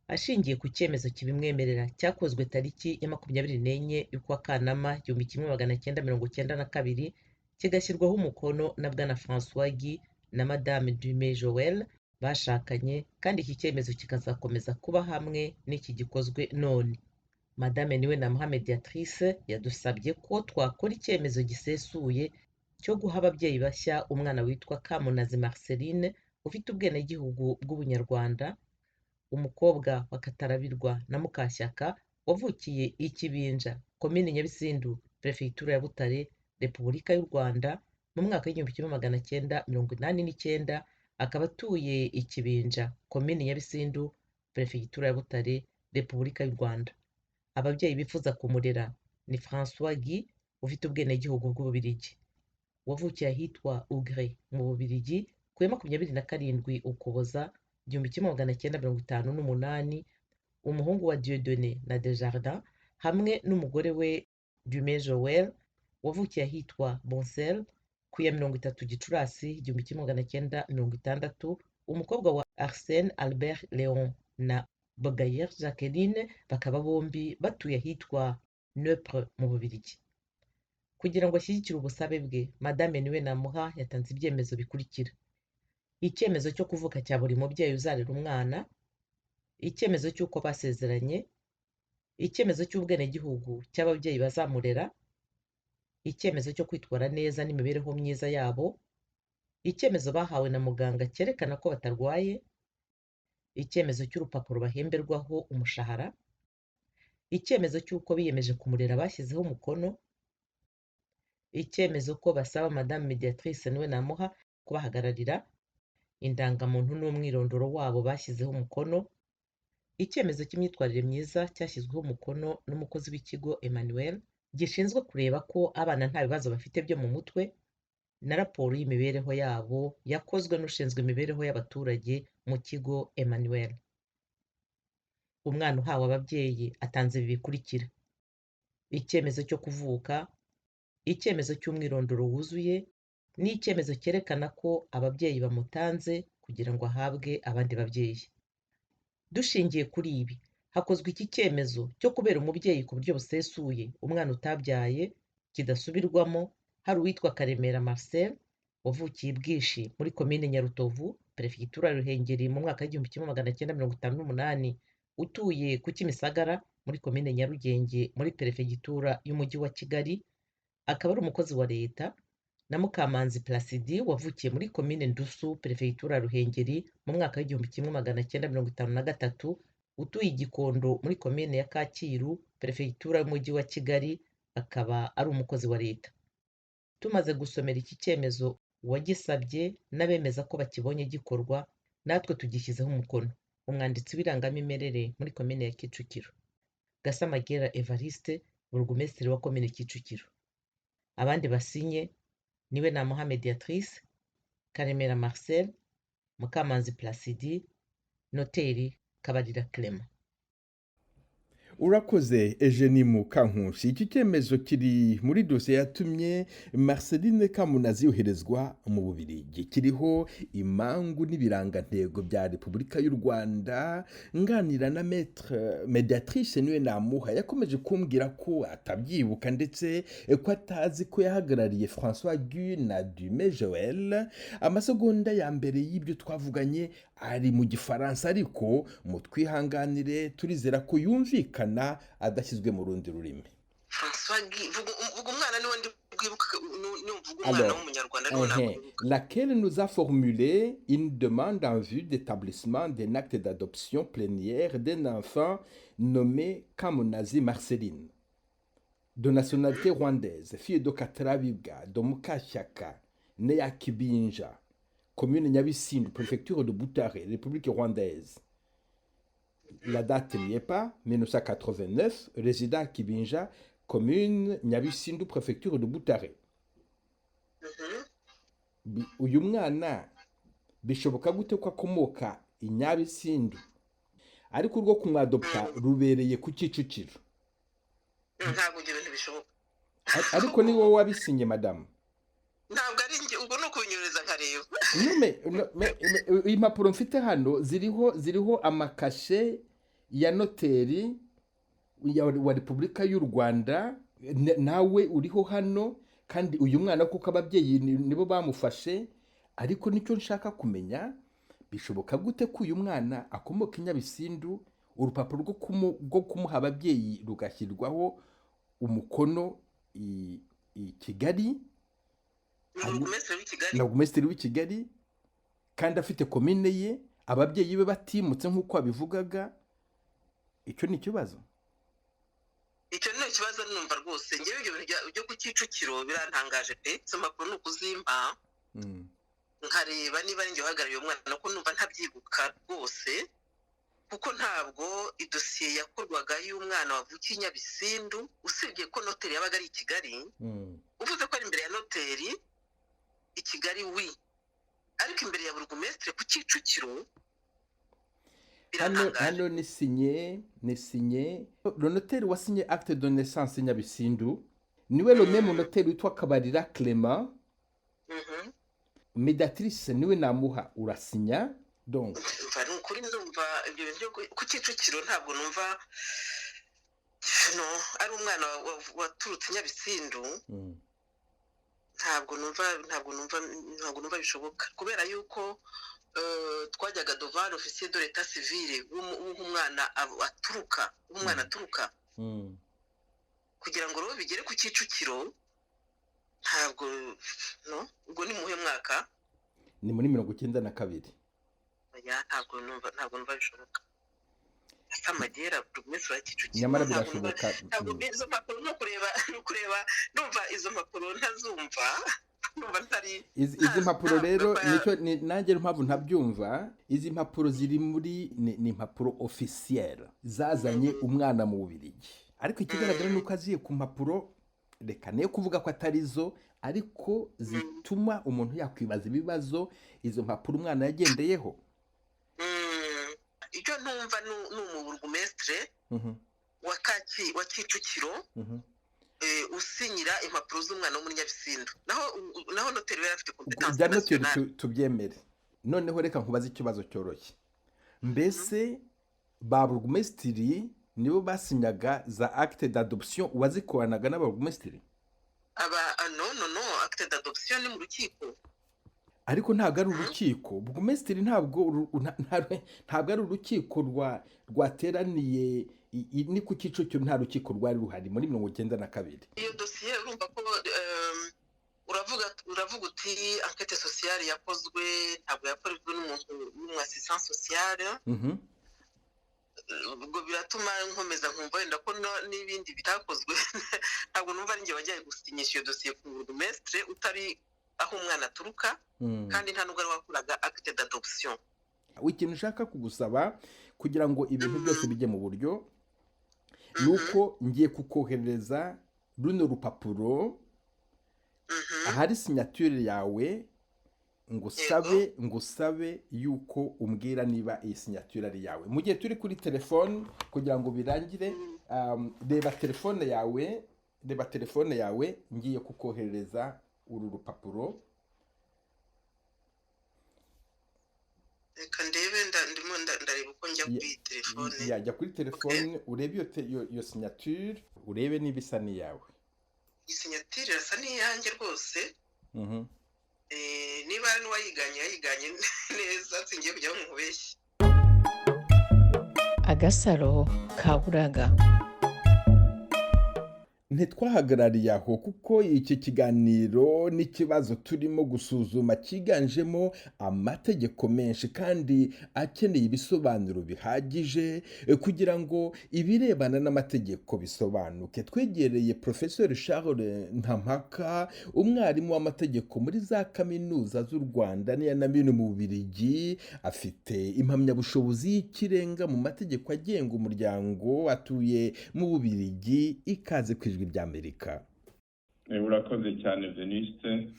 ashingiye ku cyemezo kibimwemerera cyakozwe tariki ya 24 y'ukwa Kanama 1992, kigashyirwaho umukono na Bwana François Guy na Madame Dume Joël bashakanye, kandi iki cyemezo kikazakomeza kuba hamwe n'iki gikozwe none. Madame Niwenamuha Mediatrice yadusabye ko twakora icyemezo gisesuye cyo guha ababyeyi bashya umwana witwa Kamunazi Marceline ufite ubwenegihugu bw'Ubunyarwanda, umukobwa wa Katarabirwa na Mukashyaka wavukiye i Kibinja, komine Nyabisindu, Perefegitura ya Butare, Repubulika y'u Rwanda, mu mwaka w'1989, akaba atuye i Kibinja, komine Nyabisindu, Perefegitura ya Butare, Repubulika y'u Rwanda. Ababyeyi bifuza kumurera ni François Guy ufite ubwenegihugu bw'Ububiligi, wavukiye ahitwa Ugre mu Bubiligi ku ya 27 Ukuboza 1958, umuhungu wa Dieudonné na Desjardins hamwe n'umugore we Dume Joël, wavukiye ahitwa Boncel ku ya 30 Gicurasi 1960, umukobwa wa Arsène Albert Léon na Bogayer Jacqueline, bakaba bombi batuye ahitwa Nepre mu Bubiligi. Kugira ngo ashyigikire ubusabe bwe, Madame Niwenamuha yatanze ibyemezo bikurikira: icyemezo cyo kuvuka cya buri mubyeyi uzarera umwana, icyemezo cy'uko basezeranye, icyemezo cy'ubwenegihugu cy'ababyeyi bazamurera, icyemezo cyo kwitwara neza n'imibereho myiza yabo, icyemezo bahawe na muganga cyerekana ko batarwaye, icyemezo cy'urupapuro bahemberwaho umushahara, icyemezo cy'uko biyemeje kumurera bashyizeho umukono, icyemezo ko basaba Madame Mediatrice Niwenamuha kubahagararira, indangamuntu n'umwirondoro wabo bashyizeho umukono, icyemezo cy'imyitwarire myiza cyashyizweho umukono n'umukozi w'ikigo Emmanuel gishinzwe kureba ko abana nta bibazo bafite byo mu mutwe, na raporo y'imibereho yabo yakozwe n'ushinzwe imibereho y'abaturage mu kigo Emmanuel. Umwana uhawe ababyeyi atanze ibi bikurikira: icyemezo cyo kuvuka, icyemezo cy'umwirondoro wuzuye, n'icyemezo cyerekana ko ababyeyi bamutanze kugira ngo ahabwe abandi babyeyi. Dushingiye kuri ibi, hakozwe iki cyemezo cyo kubera umubyeyi ku buryo busesuye umwana utabyaye kidasubirwamo, hari uwitwa Karemera Marcel wavukiye i Bwishi muri komine Nyarutovu, perefegitura ya Ruhengeri mu mwaka w'1958, utuye ku Kimisagara muri komine Nyarugenge muri perefegitura y'umujyi wa Kigali, akaba ari umukozi wa leta, na Mukamanzi Placidi wavukiye muri komine Ndusu, perefegitura ya Ruhengeri mu mwaka w'1953, utuye i Gikondo muri komine ya Kacyiru, perefegitura y'umujyi wa Kigali, akaba ari umukozi wa leta. Tumaze gusomera iki cyemezo uwagisabye n'abemeza ko bakibonye gikorwa, natwe tugishyizeho umukono. Umwanditsi w'irangamimerere muri komine ya Kicukiro, Gasamagera Evariste, burugumesitiri wa komine Kicukiro. Abandi basinye niwe Namuha Mediatrice, Karemera Marcel, Mukamanzi Placidi, Noteri Kabarira Clement. Urakoze Eugenie Mukankusi. Iki cyemezo kiri muri dosiye yatumye Marceline Kamunazi yoherezwa mu Bubiligi. Kiriho imangu n'ibirangantego bya Repubulika y'u Rwanda. Nganira na Maître Mediatrice niwe Namuha yakomeje kumbwira ko atabyibuka ndetse ko atazi ko yahagarariye François Guy na Dume Joël. Amasegonda ya mbere y'ibyo twavuganye ari mu Gifaransa, ariko mu twihanganire turizera ko yumvikana adashyizwe mu rundi rurimi. Laquelle nous a formulé une demande en vue d'établissement d'un acte d'adoption plénière d'un enfant nommé Kamunazi Marceline, de nationalité rwandaise, fille de Katarabibwa, de Mukashyaka, née à Kibinja, commune Nyabisindu, préfecture de Butare, République rwandaise. La date n'y est pas, 1989, résident à Kibinja, commune Nyabisindu, préfecture de Butare. Uyu mwana bishoboka gute ko akomoka i Nyabisindu ariko urwo kumwadopta rubereye ku Kicukiro? Ntabwo ibintu bishoboka. Ariko ni wowe wabisinye madamu? Ntabwo ari njye, ubwo no kubinyureza nkareba. Impapuro mfite hano ziriho amakashe ya noteri wa Repubulika y'u Rwanda, nawe uriho hano, kandi uyu mwana kuko ababyeyi nibo bamufashe. Ariko nicyo nshaka kumenya, bishoboka gute ko uyu mwana akomoka i Nyabisindu, urupapuro rwo kumuha ababyeyi rugashyirwaho umukono i Kigali, na Burugumesitiri w'i Kigali, kandi afite komine ye, ababyeyi be batimutse nk'uko abivugaga? Icyo ni ikibazo. Icyo ni ikibazo numva rwose. Ngewe ibyo byo ku Kicukiro birantangaje pe. Izo mpapuro ni ukuzimpa nkareba niba ari njye uhagarariye umwana, ko numva ntabyibuka rwose, kuko ntabwo idosiye yakorwaga y'umwana wavukiye i Nyabisindu, usibye ko noteri yabaga ari i Kigali. Uvuze ko ari imbere ya noteri i Kigali ariko imbere ya burugumesitiri ku Kicukiro hano ni sinye le noteri wasinye acte de naissance Nyabisindu niwe le même noteri witwa Kabarira Clement. Mediatrice niwe Namuha urasinya. Donc kuri ndumva ibyo bintu ku Kicukiro ntabwo numva ari umwana waturutse Nyabisindu. Ntabwo numva bishoboka, kubera yuko twajyaga devant officier de l'état civil w'umwana aturuka, kugira ngo rero bigere ku Kicukiro. Ntabwo ubwo ni muhe mwaka? Ni muri 1992. Ntabwo numva bishoboka. Asamagera burugumesitiri wa Kicukiro. Nyamara birashoboka. Ntabwo izo mpapuro no kureba numva izo mpapuro ntazumva. Izi mpapuro rero nicyo nanjye mpamvu ntabyumva. Izi mpapuro ziri muri ni impapuro officielle zazanye umwana mu Bubiligi, ariko ikigaragara nuko aziye ku mpapuro, reka ne kuvuga ko atari zo, ariko zituma umuntu yakwibaza ibibazo izo mpapuro umwana yagendeyeho. Icyo ntumva ni umuburugumesitire wa Kicukiro usinyira impapuro z'umwana w'umunyabisindu, naho noteri yari afite kompetansi bya noteri tubyemere. Noneho reka nkubaze ikibazo cyoroshye, mbese ba burugumesitiri nibo basinyaga za acte d'adoption wazikoranaga n'abarugumesitiri? No acte d'adoption ni mu rukiko, ariko ntabwo ari urukiko. Burugumesitiri ntabwo ari urukiko rwateraniye ni ku Kicukiro, nta rukiko rwari ruhari muri 1992. Iyo dosiye urumva ko uravuga uti enquête sociale yakozwe, ntabwo yakorejwe n'umuntu w'umwasistant sociale. Ubwo biratuma nkomeza nkumva wenda ko n'ibindi bitakozwe. Ntabwo numva ari njye wajyaye gusinyisha iyo dosiye ku burugumesitire utari aho umwana aturuka, kandi nta nubwo ari wakoraga acte d'adoption. Ikintu ushaka kugusaba kugira ngo ibintu byose bijye mu buryo nuko ngiye kukohereza runo rupapuro ahari signature yawe, ngusabe yuko umbwira niba iyi signature ari yawe. Mu gihe turi kuri telefone kugira ngo birangire, reba telefone yawe ngiye kukohereza uru rupapuro. Reka ndebe, ndareba uko njya kuri telefone. Yajya kuri telefone urebe iyo signature, urebe niba isa n'iyawe. Iyi signature irasa n'iyanjye rwose. Niba ari n'uwayiganye neza, singiye kujya mubeshya. Agasaro kaburaga. Ntitwahagarariye aho kuko iki kiganiro n'ikibazo turimo gusuzuma cyiganjemo amategeko menshi kandi akeneye ibisobanuro bihagije kugira ngo ibirebana n'amategeko bisobanuke. Twegereye Professeur Charles Ntampaka, umwarimu w'amategeko muri za kaminuza z'u Rwanda n'iya Namibia mu Bubiligi, afite impamyabushobozi y'ikirenga mu mategeko agenga umuryango, atuye mu Bubiligi. Ikaze ku Ijwi ry'Amerika. Urakoze cyane Venuste.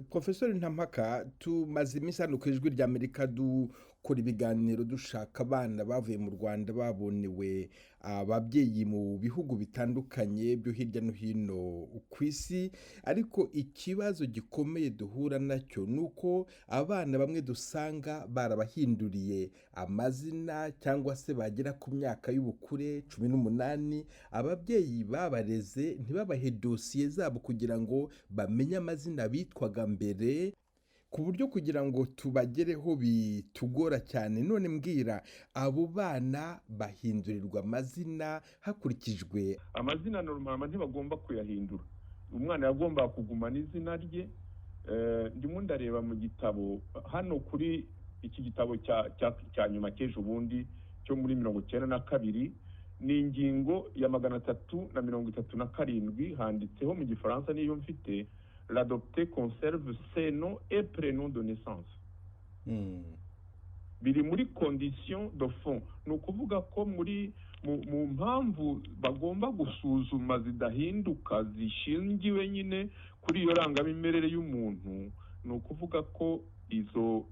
Professeur Ntampaka, tumaze iminsi hano ku Ijwi ry'Amerika dukora ibiganiro dushaka abana bavuye mu Rwanda babonewe ababyeyi mu bihugu bitandukanye byo hirya no hino ku isi, ariko ikibazo gikomeye duhura nacyo nuko abana bamwe dusanga barabahinduriye amazina cyangwa se bagera ku myaka y'ubukure 18, ababyeyi babareze ntibabahe dosiye zabo kugira ngo bamenye amazina bitwaga mbere, ku buryo kugira ngo tubagereho bitugora cyane. None mbwira, abo bana bahindurirwa amazina hakurikijwe amazina normal, ntibagomba kuyahindura. Umwana yagomba kugumana izina rye. Ndimo ndareba mu gitabo hano kuri iki gitabo cya nyuma cy'ejo bundi cyo muri 1992, ni ingingo ya 337, handitseho mu Gifaransa niyo mfite: l'adopté conserve ses noms et prénoms de naissance. Biri muri condition de fond. Ni ukuvuga ko mu mpamvu bagomba gusuzuma zidahinduka zishingiwe nyine kuri iyo rangamimerere y'umuntu, ni ukuvuga ko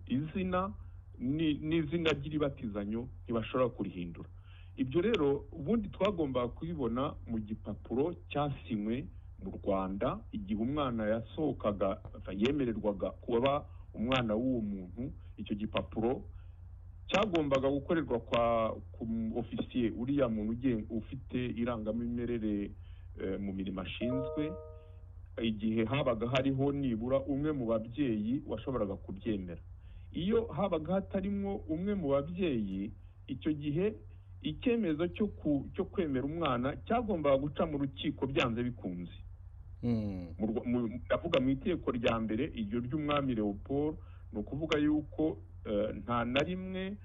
izina n'izina ry'iribatizanyo ntibashobora kurihindura. Ibyo rero ubundi twagomba kubibona mu gipapuro cyasinywe mu Rwanda igihe umwana yasohokaga, yemererwaga kuba umwana w'uwo muntu. Icyo gipapuro cyagombaga gukorerwa ku ofisiye, uriya muntu ufite irangamimerere mu mirimo ashinzwe, igihe habaga hariho nibura umwe mu babyeyi washoboraga kubyemera. Iyo habaga hatarimo umwe mu babyeyi, icyo gihe icyemezo cyo kwemera umwana cyagombaga guca mu rukiko byanze bikunze. Ndavuga mu itegeko rya mbere, iryo ry'umwami Leopold, ni ukuvuga yuko nta na rimwe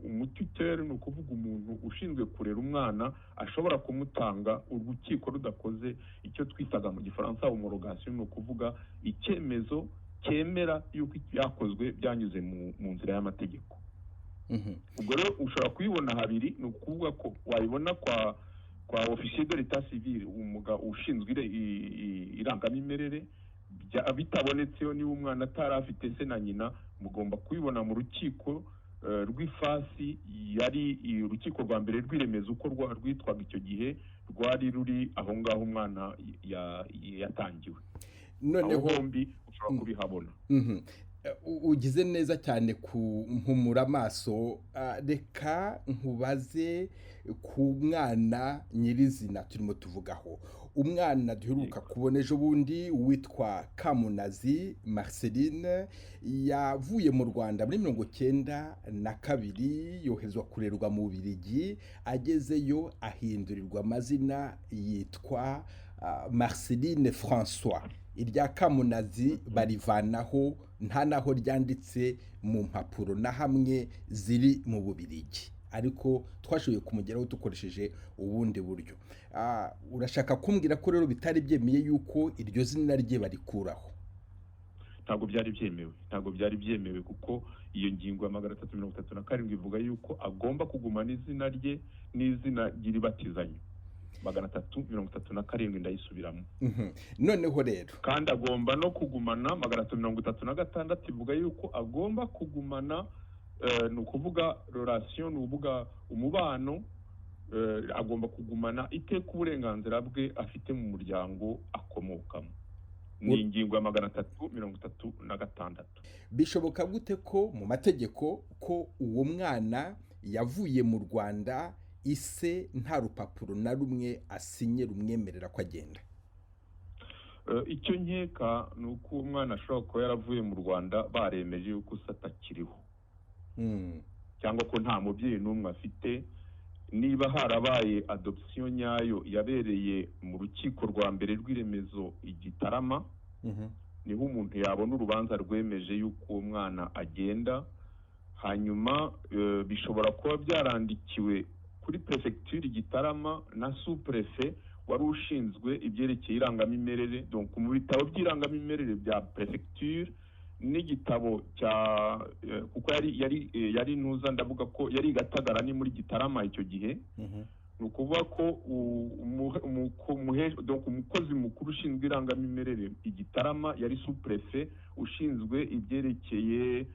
umututeri, ni ukuvuga umuntu ushinzwe kurera umwana, ashobora kumutanga urukiko rudakoze icyo twitaga mu Gifaransa homologation, ni ukuvuga icyemezo cyemera yuko byakozwe byanyuze mu nzira y'amategeko. Ubwo rero ushobora kuyibona habiri, ni ukuvuga ko wayibona kwa officier de l'état civil, umuga ushinzwe irangamimerere, bitabonetseyo niba umwana atari afite se na nyina mugomba kubibona mu rukiko rw'ifasi yari urukiko rwa mbere rw'iremezo uko rwitwaga icyo gihe rwari ruri aho ngaho umwana yatangiwe. Noneho bombi ushobora kubihabona. Ugize neza cyane ku mpumura amaso. Reka nkubaze ku mwana nyirizina turimo tuvugaho. Umwana duheruka kubona ejo bundi witwa Kamunazi Marceline yavuye mu Rwanda muri 1992 yoherezwa kurerwa mu Bubiligi. Agezeyo ahindurirwa amazina yitwa Marceline François. Irya Kamunazi barivanaho nta naho ryanditse mu mpapuro na hamwe ziri mu Bubiligi, ariko twashoboye kumugeraho dukoresheje ubundi buryo. Urashaka kumbwira ko rero bitari byemeye yuko iryo zina rye barikuraho? Ntabwo byari byemewe kuko iyo ngingo ya 337 ivuga yuko agomba kugumana izina rye n'izina ry'iribatizanyo. 337 ndayisubiramo. Noneho rero kandi agomba no kugumana 336 ivuga yuko agomba kugumana ni ukuvuga relation, ni ukuvuga umubano, agomba kugumana iteka uburenganzira bwe afite mu muryango akomokamo. Ni ingingo ya 336. Bishoboka gute ko mu mategeko ko uwo mwana yavuye mu Rwanda ise nta rupapuro na rumwe asinye rumwemerera ko agenda? Icyo nkeka ni uko umwana ashobora kuba yaravuye mu Rwanda baremeje yuko se atakiriho, cyangwa ko nta mubyeyi n'umwe afite. Niba harabaye adoption nyayo yabereye mu rukiko rwa mbere rw'iremezo i Gitarama, niho umuntu yabona urubanza rwemeje yuko uwo mwana agenda. Hanyuma bishobora kuba byarandikiwe kuri prefecture Gitarama na sous-préfet wari ushinzwe ibyerekeye irangamimerere. Donc mu bitabo by'irangamimerere bya prefecture n'igitabo cya kuko yari ntuza, ndavuga ko yari Gatagara ni muri Gitarama icyo gihe. Ni ukuvuga ko umukozi mukuru ushinzwe irangamimerere i Gitarama yari sous-préfet ushinzwe ibyerekeye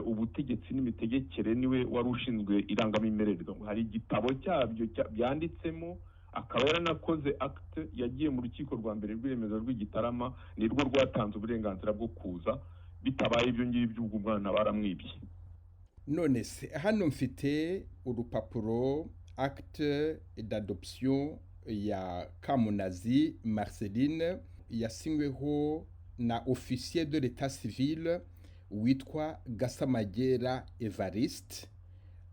ubutegetsi n'imitegekere, niwe wari ushinzwe irangamimerere. Hari igitabo cyabyo byanditsemo, akaba yaranakoze acte yagiye mu rukiko rwa mbere rw'iremezo rw'Igitarama, nirwo rwatanze uburenganzira bwo kuza. Bitabaye ibyo ngibyo ubwo umwana baramwibye. None se hano mfite urupapuro acte d'adoption ya Kamunazi Marceline yasinyweho na officier de l'état civil witwa Gasamagera Evariste,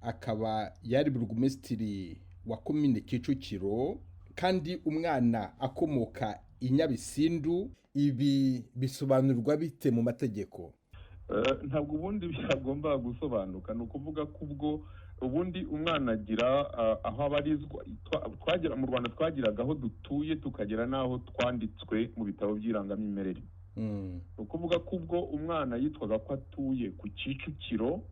akaba yari burugumesitiri wa komine Kicukiro, kandi umwana akomoka i Nyabisindu. Ibi bisobanurwa bite mu mategeko? Ntabwo ubundi byagomba gusobanuka. Ni ukuvuga ko ubwo ubundi umwana agira aho abarizwa. Twagera mu Rwanda twagiraga aho dutuye, tukagera n'aho twanditswe mu bitabo by'irangamimerere. Ni ukuvuga ko ubwo umwana yitwaga ko atuye ku Kicukiro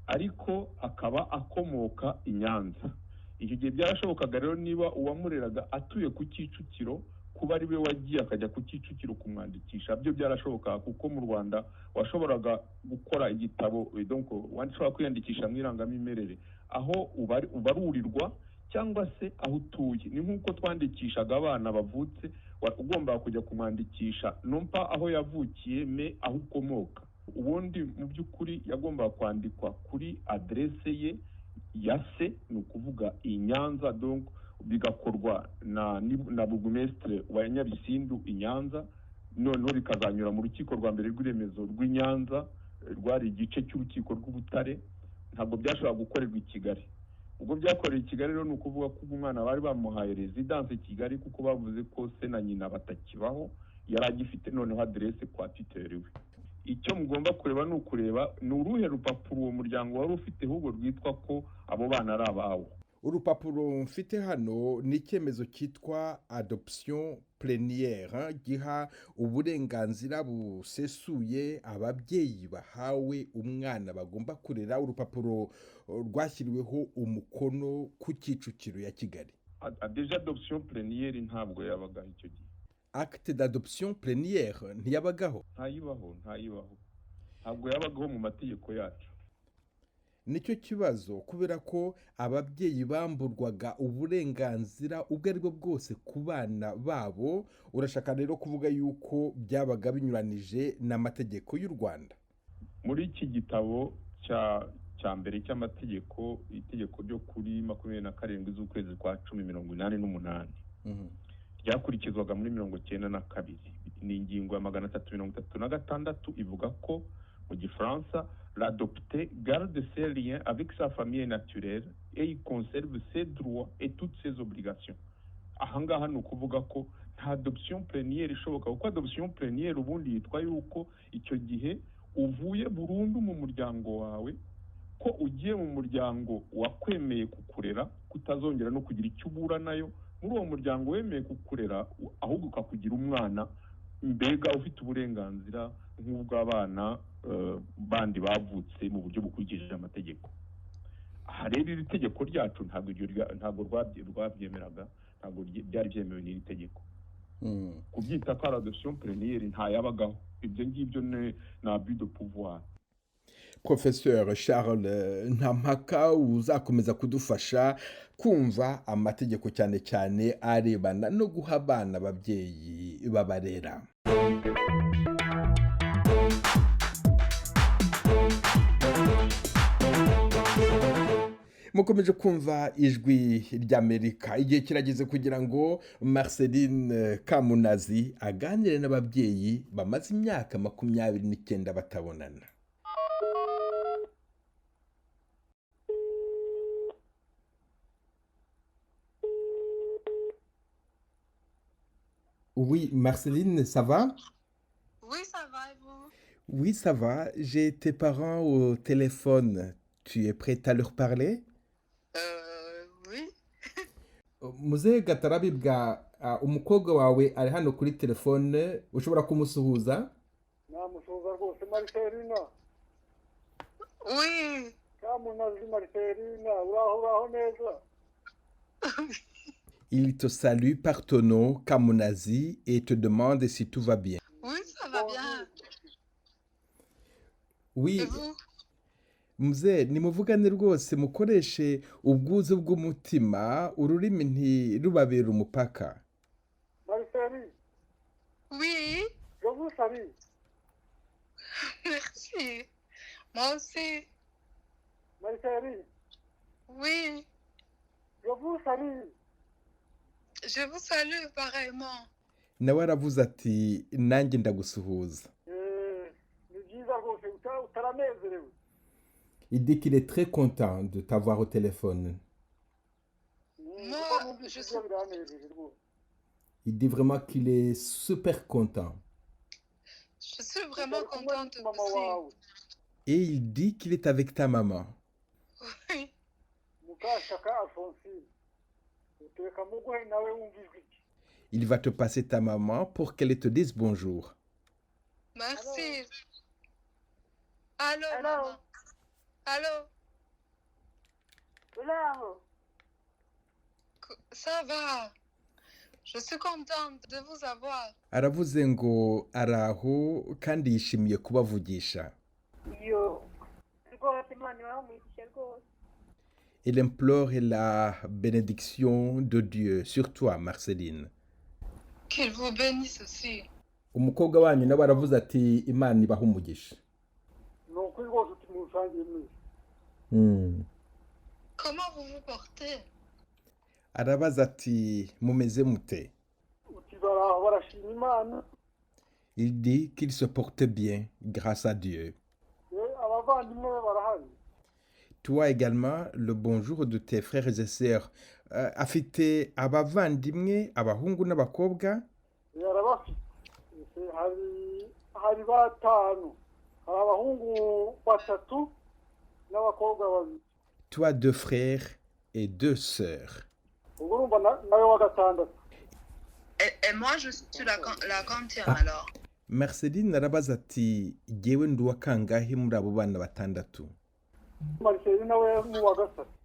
ariko akaba akomoka i Nyanza. Icyo gihe byarashobokaga rero niba uwamureraga atuye ku Kicukiro kuba ari we wagiye akajya ku Kicukiro kumwandikisha. Byo byarashoboka kuko mu Rwanda washoboraga gukora igitabo, donc washobora kwiyandikisha mu irangamimerere aho ubarurirwa cyangwa se aho utuye. Ni nk'uko twandikishaga abana bavutse, ugomba kujya kumwandikisha nompa aho yavukiye me aho ukomoka. Ubundi mu by'ukuri yagombaga kwandikwa kuri adresse ye ya se, ni ukuvuga i Nyanza. Donc bigakorwa na burugumesitiri wa Nyabisindu i Nyanza, noneho bikazanyura mu rukiko rwa mbere rw'iremezo rw'i Nyanza, rwari igice cy'urukiko rw'Ubutare. Ntabwo byashobora gukorerwa i Kigali. Ubwo byakorewe i Kigali rero ni ukuvuga ko umwana bari bamuhaye residence i Kigali kuko bavuze ko se na nyina batakibaho, yari agifite noneho adresse kwa tuteur we. Icyo mugomba kureba ni ukureba ni uruhe rupapuro uwo muryango wari ufite ahubwo rwitwa ko abo bana ari abawo. Urupapuro mfite hano ni icyemezo cyitwa adoption plénière, giha uburenganzira busesuye ababyeyi bahawe umwana bagomba kurera. Urupapuro rwashyiriweho umukono ku Kicukiro ya Kigali. Déjà adoption plénière ntabwo yabaga icyo gihe. acte d'adoption plénière ntiyabagaho? ntayibaho ntabwo yabagaho mu mategeko yacu. Nicyo kibazo, kubera ko ababyeyi bamburwaga uburenganzira ubwo ari bwo bwose ku bana babo. Urashaka rero kuvuga yuko byabaga binyuranije n'amategeko y'u Rwanda? Muri iki gitabo cya mbere cy'amategeko, itegeko ryo kuri 27 z'ukwezi kwa 10/88 ryakurikizwaga muri 92. Ni ingingo ya 336 ivuga ko mu Gifaransa l'adopté garde ses liens avec sa famille naturelle et il conserve ses droits et toutes ses obligations. Ahangaha ni ukuvuga ko nta adoption plénière ishoboka, kuko adoption plénière ubundi yitwa yuko icyo gihe uvuye burundu mu muryango wawe, ko ugiye mu muryango wakwemeye kukurera, kutazongera no kugira icyo ubura nayo muri uwo muryango wemeye kukurera, ahubwo ukakugira umwana mbega ufite uburenganzira nk'ubw'abana bandi bavutse mu buryo bukurikije amategeko. Aha rero iri tegeko ryacu ntabwo rwabyemeraga, ntabwo byari byemewe n'iri tegeko. Kubyita ko adoption plénière ntayabagaho. Ibyo ngibyo ni abus de pouvoir. Professeur Charles Ntampaka, uzakomeza kudufasha kumva amategeko cyane cyane arebana no guha abana ababyeyi babarera. Mukomeje kumva ijwi ry'Amerika. Igihe kirageze kugira ngo Marceline Kamunazi aganire n'ababyeyi bamaze imyaka 29 batabonana. Oui, Marceline, ça va? Oui, ça va, et vous? Oui, ça va. J'ai tes parents au téléphone. Tu es prête à leur parler? Oui. Muzehe Gatarabibwa, umukobwa wawe ari hano kuri telefone, ushobora kumusuhuza? Namusuhuza rwose. Marcelina. Oui. Kamunazi Marcelina, uraho neza? Il te salue par ton nom, Kamunazi, et te demande si tout va bien. Oui, ça va bien. Oui. Et vous? Mzee, nimuvugane rwose mukoreshe ubwuzu bw'umutima, ururimi ntirubabere umupaka. Marceline. Oui. Je vous salue. Merci. Moi aussi. Marceline. Oui. Je vous salue. Je vous salue pareillement. Nawe aravuze ati nanjye ndagusuhuza. Ni byiza rwose utaranezerewe. Il dit qu'il est très content de t'avoir au téléphone. Moi, je suis... Il dit vraiment qu'il est super content. Je suis vraiment contente aussi. Et il dit qu'il est avec ta maman. Oui. Il va te passer ta maman pour qu'elle te dise bonjour. Merci. Allô, maman. Allô. Ça va. Je suis contente de vous avoir. Aravuze ngo araho kandi yishimiye kubavugisha. Il implore la bénédiction de Dieu sur toi, Marceline. Qu'il vous bénisse aussi. Umukobwa wanyu nawe aravuze ati Imana ibahe umugisha. Comment vous vous portez? Arabaza ati mumeze mute? Il dit qu'il se porte bien grâce à Dieu. Toi également, le bonjour de tes frères et sœurs. Afite abavandimwe abahungu n'abakobwa? Hari batanu. Abahungu batatu n'abakobwa babiri. Toi 2 frères et 2 sœurs. Et moi, je suis la quantième alors. Marceline arabaza ati jyewe ndi uwa kangahe muri abo bana batandatu?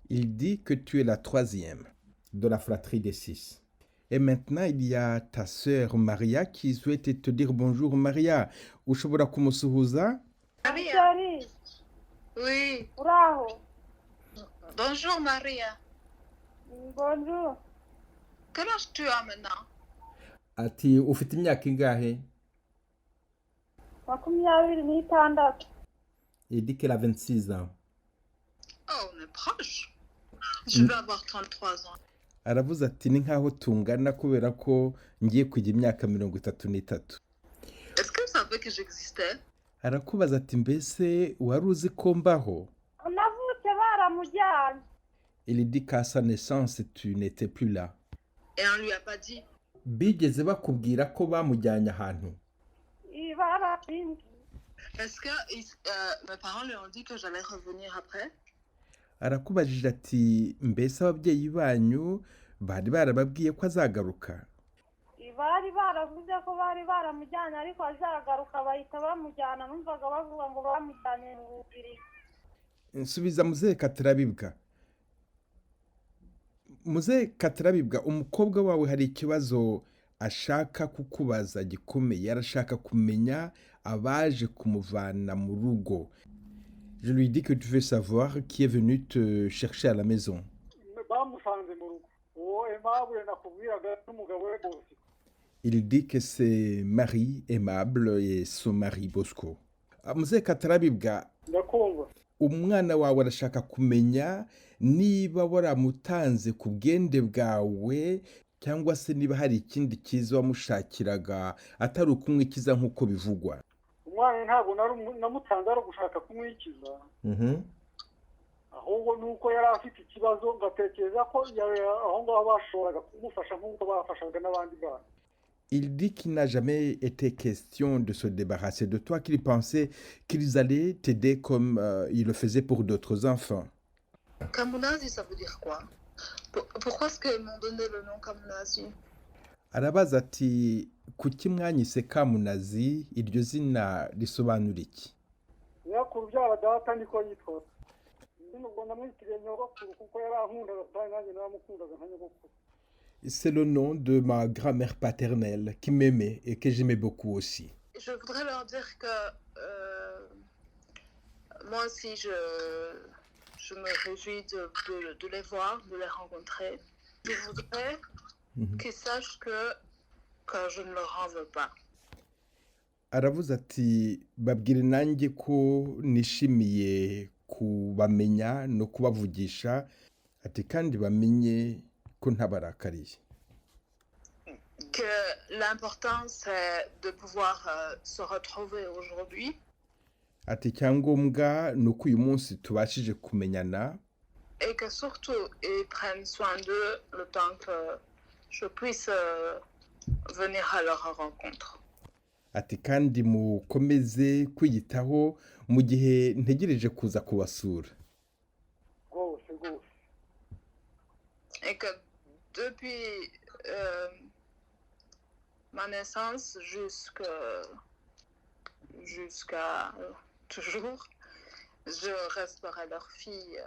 Il dit que tu es la 3e de la fratrie des 6. Et maintenant, il y a ta sœur Maria qui souhaite te dire bonjour. Maria, ushobora kumusuhuza? Maria. Oui. Bravo. Bonjour Maria. Bonjour. Quel âge tu as maintenant? Ati ufite imyaka ingahe? 26. Il dit qu'elle a 26 ans. Oh, on est proche. Je vais avoir 33 ans. Aravuze ati ni nkaho tungana kubera ko ngiye kujya imyaka 33. Est-ce que vous savez que j'existais? Arakubaza ati mbese wari uzi ko mbaho? Navutse baramujyanye. Il dit qu'à sa naissance tu n'étais plus là. Et on lui a pas dit? Bigeze bakubwira ko bamujyanye ahantu? Est-ce que mes parents lui ont dit que j'allais revenir après? Arakubajije ati mbese ababyeyi banyu bari barababwiye ko azagaruka? Bari baravuze ko bari baramujyanye ariko azagaruka bahita bamujyana numvaga bavuga ngo bamujyanye mu Bubiligi. Nsubiza Muzehe Katarabibwa. Muzehe Katarabibwa, umukobwa wawe hari ikibazo ashaka kukubaza gikomeye, arashaka kumenya abaje kumuvana mu rugo. Je lui dis que tu veux savoir qui est venu te chercher à la maison. Il dit que c'est Marie Aimable et son mari Bosco. Muzehe Katarabibwa, umwana wawe arashaka kumenya niba waramutanze ku bwende bwawe cyangwa se niba hari ikindi cyiza wamushakiraga atari ukumwikiza nk'uko bivugwa. Umwana ntabwo namutanze ari gushaka kumwikiza. Ahubwo nuko yari afite ikibazo ngatekereza ko aho ngaho bashoboraga kumufasha nk'uko bafashaga n'abandi bana. Il dit qu'il n'a jamais été question de se débarrasser de toi, qu'il pensait qu'ils allaient t'aider comme il le faisait pour d'autres enfants. Kamunazi, ça veut dire quoi? Pourquoi est-ce qu'ils m'ont donné le nom Kamunazi? Arabaza ati kuki mwanyise Kamunazi, iryo zina risobanura iki? Nyakuru byara data niko yitwa. Nubwo namwitiriye nyogokuru kuko yarankundaga kandi nanjye naramukundaga nka nyogokuru. C'est le nom de ma grand-mère paternelle qui m'aimait et que j'aimais beaucoup aussi. Je voudrais leur dire que moi aussi je me réjouis de les voir, de les rencontrer. Je voudrais qu'ils sachent que je ne leur en veux pas. Aravuze ati babwire nanjye ko nishimiye kubamenya no kubavugisha ati kandi bamenye ko ntabarakariye. Que l'important c'est de pouvoir se retrouver aujourd'hui. Ati cyangombwa ni uko uyu munsi tubashije kumenyana. Et que surtout ils prennent soin d'eux le temps que je puisse venir à leur rencontre. Ati kandi mukomeze kwiyitaho mu gihe ntegereje kuza kubasura. Et que depuis ma naissance jusqu'à toujours, je resterai leur fille.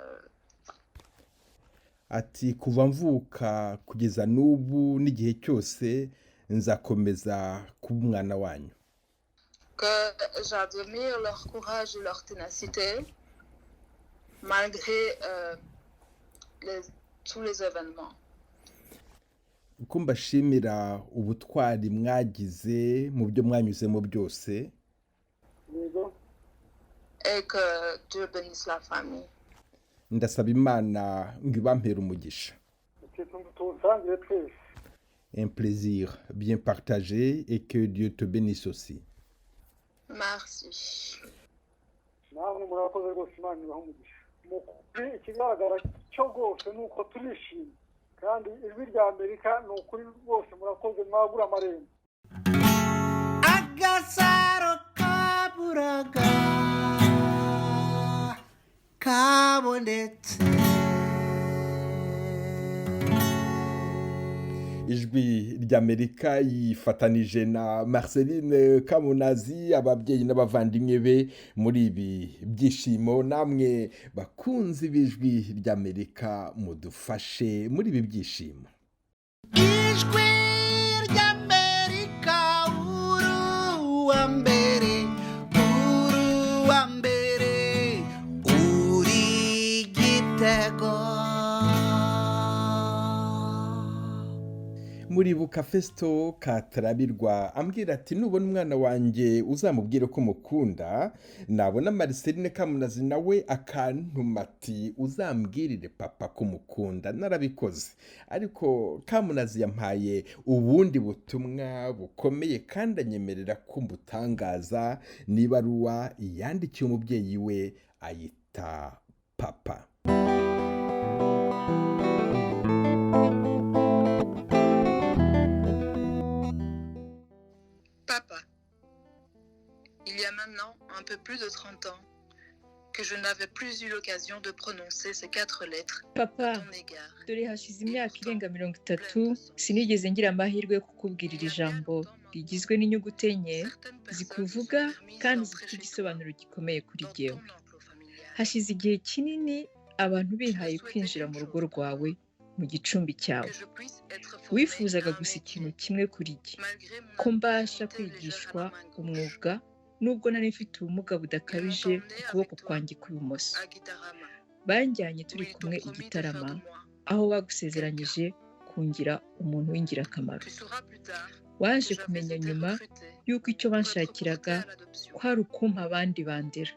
Ati kuva mvuka kugeza n'ubu n'igihe cyose nzakomeza kuba umwana wanyu. Que j'admire leur courage et leur ténacité malgré tous les événements. Uko mbashimira ubutwari mwagize mu byo mwanyuzemo byose. Et que Dieu bénisse la famille. Ndasaba Imana ngo ibampere umugisha. Un plaisir bien partagé et que Dieu te bénisse aussi. Merci. Namwe murakoze rwose Imana ibahe umugisha. Mukuri ikigaragara cyo rwose nuko turishimye kandi ijwi rya Amerika ni ukuri rwose murakoze mwagura amarembo. Agasaro kaburaga kabonetse. Ijwi ry'Amerika yifatanije na Marceline Kamunazi, ababyeyi n'abavandimwe be muri ibi byishimo. Namwe bakunzi b'ijwi ry'Amerika mudufashe muri ibi byishimo. Ijwi muribuka Festo Katarabirwa ambwira ati nubona umwana wanjye uzamubwire ko mukunda, nabona Marceline Kamunazi nawe akantuma ati uzambwirire papa ko mukunda. Narabikoze, ariko Kamunazi yampaye ubundi butumwa bukomeye kandi anyemerera ko mbutangaza. N'ibaruwa yandikiye umubyeyi we ayita papa. Papa, il y a maintenant un peu plus de 30 ans que je n'avais plus eu l'occasion de prononcer ces 4 lettres papa, à ton égard. dore hashize imyaka irenga 30 sinigeze ngira amahirwe yo kukubwirira ijambo rigizwe n'inyuguti enye zikuvuga kandi zifite igisobanuro gikomeye kuri jyewe. Hashize igihe kinini abantu bihaye kwinjira mu rugo rwawe mu gicumbi cyawe. Wifuzaga gusa ikintu kimwe kuri jye, ko mbasha kwigishwa umwuga nubwo nari mfite ubumuga budakabije ku kuboko kwanjye kw'ibumoso. Banjyanye turi kumwe i Gitarama, aho bagusezeranyije kungira umuntu w'ingirakamaro. Waje kumenya nyuma y'uko icyo banshakiraga kwari ukumpa abandi bandera.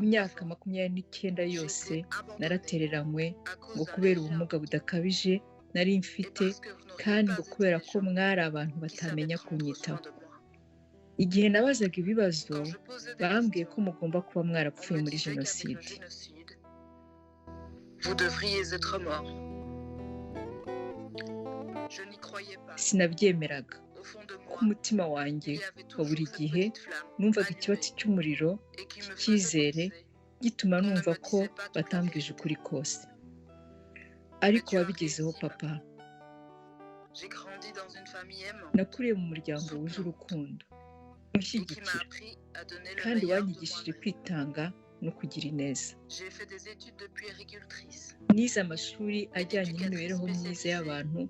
Imyaka 29 yose naratereranywe ngo kubera ubumuga budakabije nari mfite, kandi ngo kubera ko mwari abantu batamenya kunyitaho. Igihe nabazaga ibibazo bambwiye ko mugomba kuba mwarapfuye muri jenoside. Sinabyemeraga. Ku mutima wanjye wa buri gihe numvaga ikibatsi cy'umuriro cy'icyizere gituma numva ko batambwije ukuri kose. Ariko wabigezeho papa. Nakuriye mu muryango wuje urukundo, unshyigikira, kandi wanyigishije kwitanga no kugira ineza. Nize amashuri ajyanye n'imibereho myiza y'abantu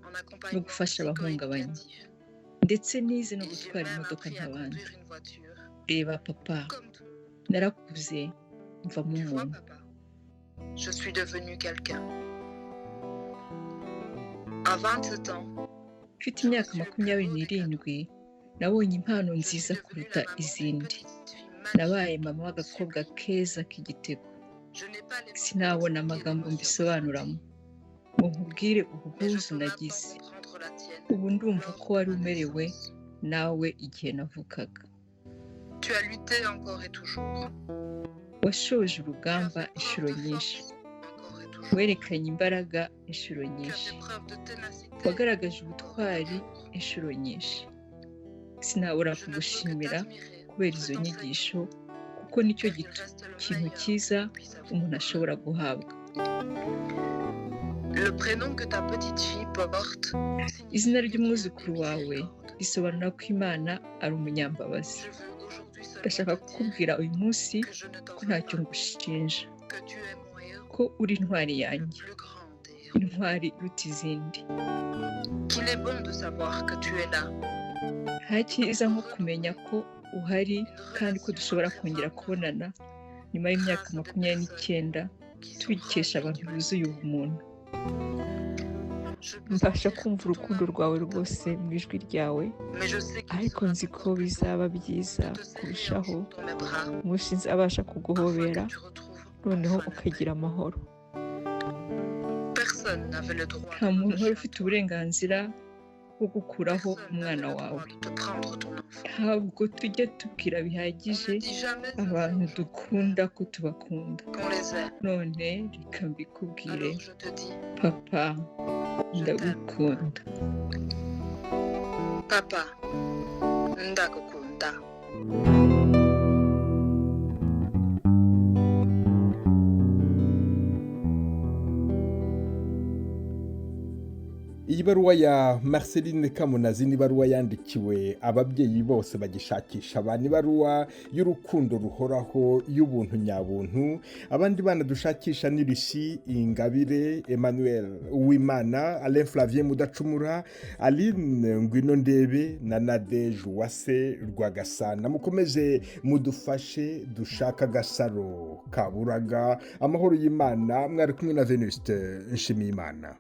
no gufasha abahungabanye, ndetse nize no gutwara imodoka nk'abandi. Reba papa, narakuze mvamo umuntu. Je suis devenu quelqu'un. À 27 ans, mfite imyaka 27, nabonye impano nziza kuruta izindi. Nabaye mama w'agakobwa keza k'igitego. Sinabona amagambo mbisobanuramo ngo nkubwire ubwuzu nagize. Ubu ndumva ko wari umerewe nawe igihe navukaga. Tu as lutté encore et toujours. Washoje urugamba inshuro nyinshi, werekanye imbaraga inshuro nyinshi, wagaragaje ubutwari inshuro nyinshi. Sinabura kugushimira kubera izo nyigisho, kuko nicyo kintu cyiza umuntu ashobora guhabwa. Le prénom que ta petite fille porte. Izina ry'umwuzukuru wawe risobanura ko Imana ari umunyambabazi. Ndashaka kukubwira uyu munsi ko ntacyo ngushinja, ko uri intwari yanjye, intwari iruta izindi. Qu'il est bon de savoir que tu es là. Nta cyiza nko kumenya ko uhari kandi ko dushobora kongera kubonana nyuma y'imyaka 29 tubikesha abantu buzuye ubumuntu. Mbasha kumva urukundo rwawe rwose mu ijwi ryawe, ariko nzi ko bizaba byiza kurushaho umunsi nzabasha kuguhobera noneho ukagira amahoro. Nta muntu wari ufite uburenganzira bwo gukuraho umwana wawe. Ntabwo tujya tubwira bihagije abantu dukunda ko tubakunda. None reka mbikubwire, papa, ndagukunda. Papa, ndagukunda. iyi baruwa ya Marceline Kamunazi ni baruwa yandikiwe ababyeyi bose bagishakisha abana, ibaruwa y'urukundo ruhoraho y'ubuntu nyabuntu. Abandi bana dushakisha ni Lucie Ingabire, Emmanuel Uwimana, Alain Flavien Mudacumura, Aline Ngwino Ndebe na Nadege Uwase Rwagasana. Mukomeze mudufashe dushaka Gasaro Kaburaga. Amahoro y'Imana, mwari kumwe na Venuste Nshimiyimana.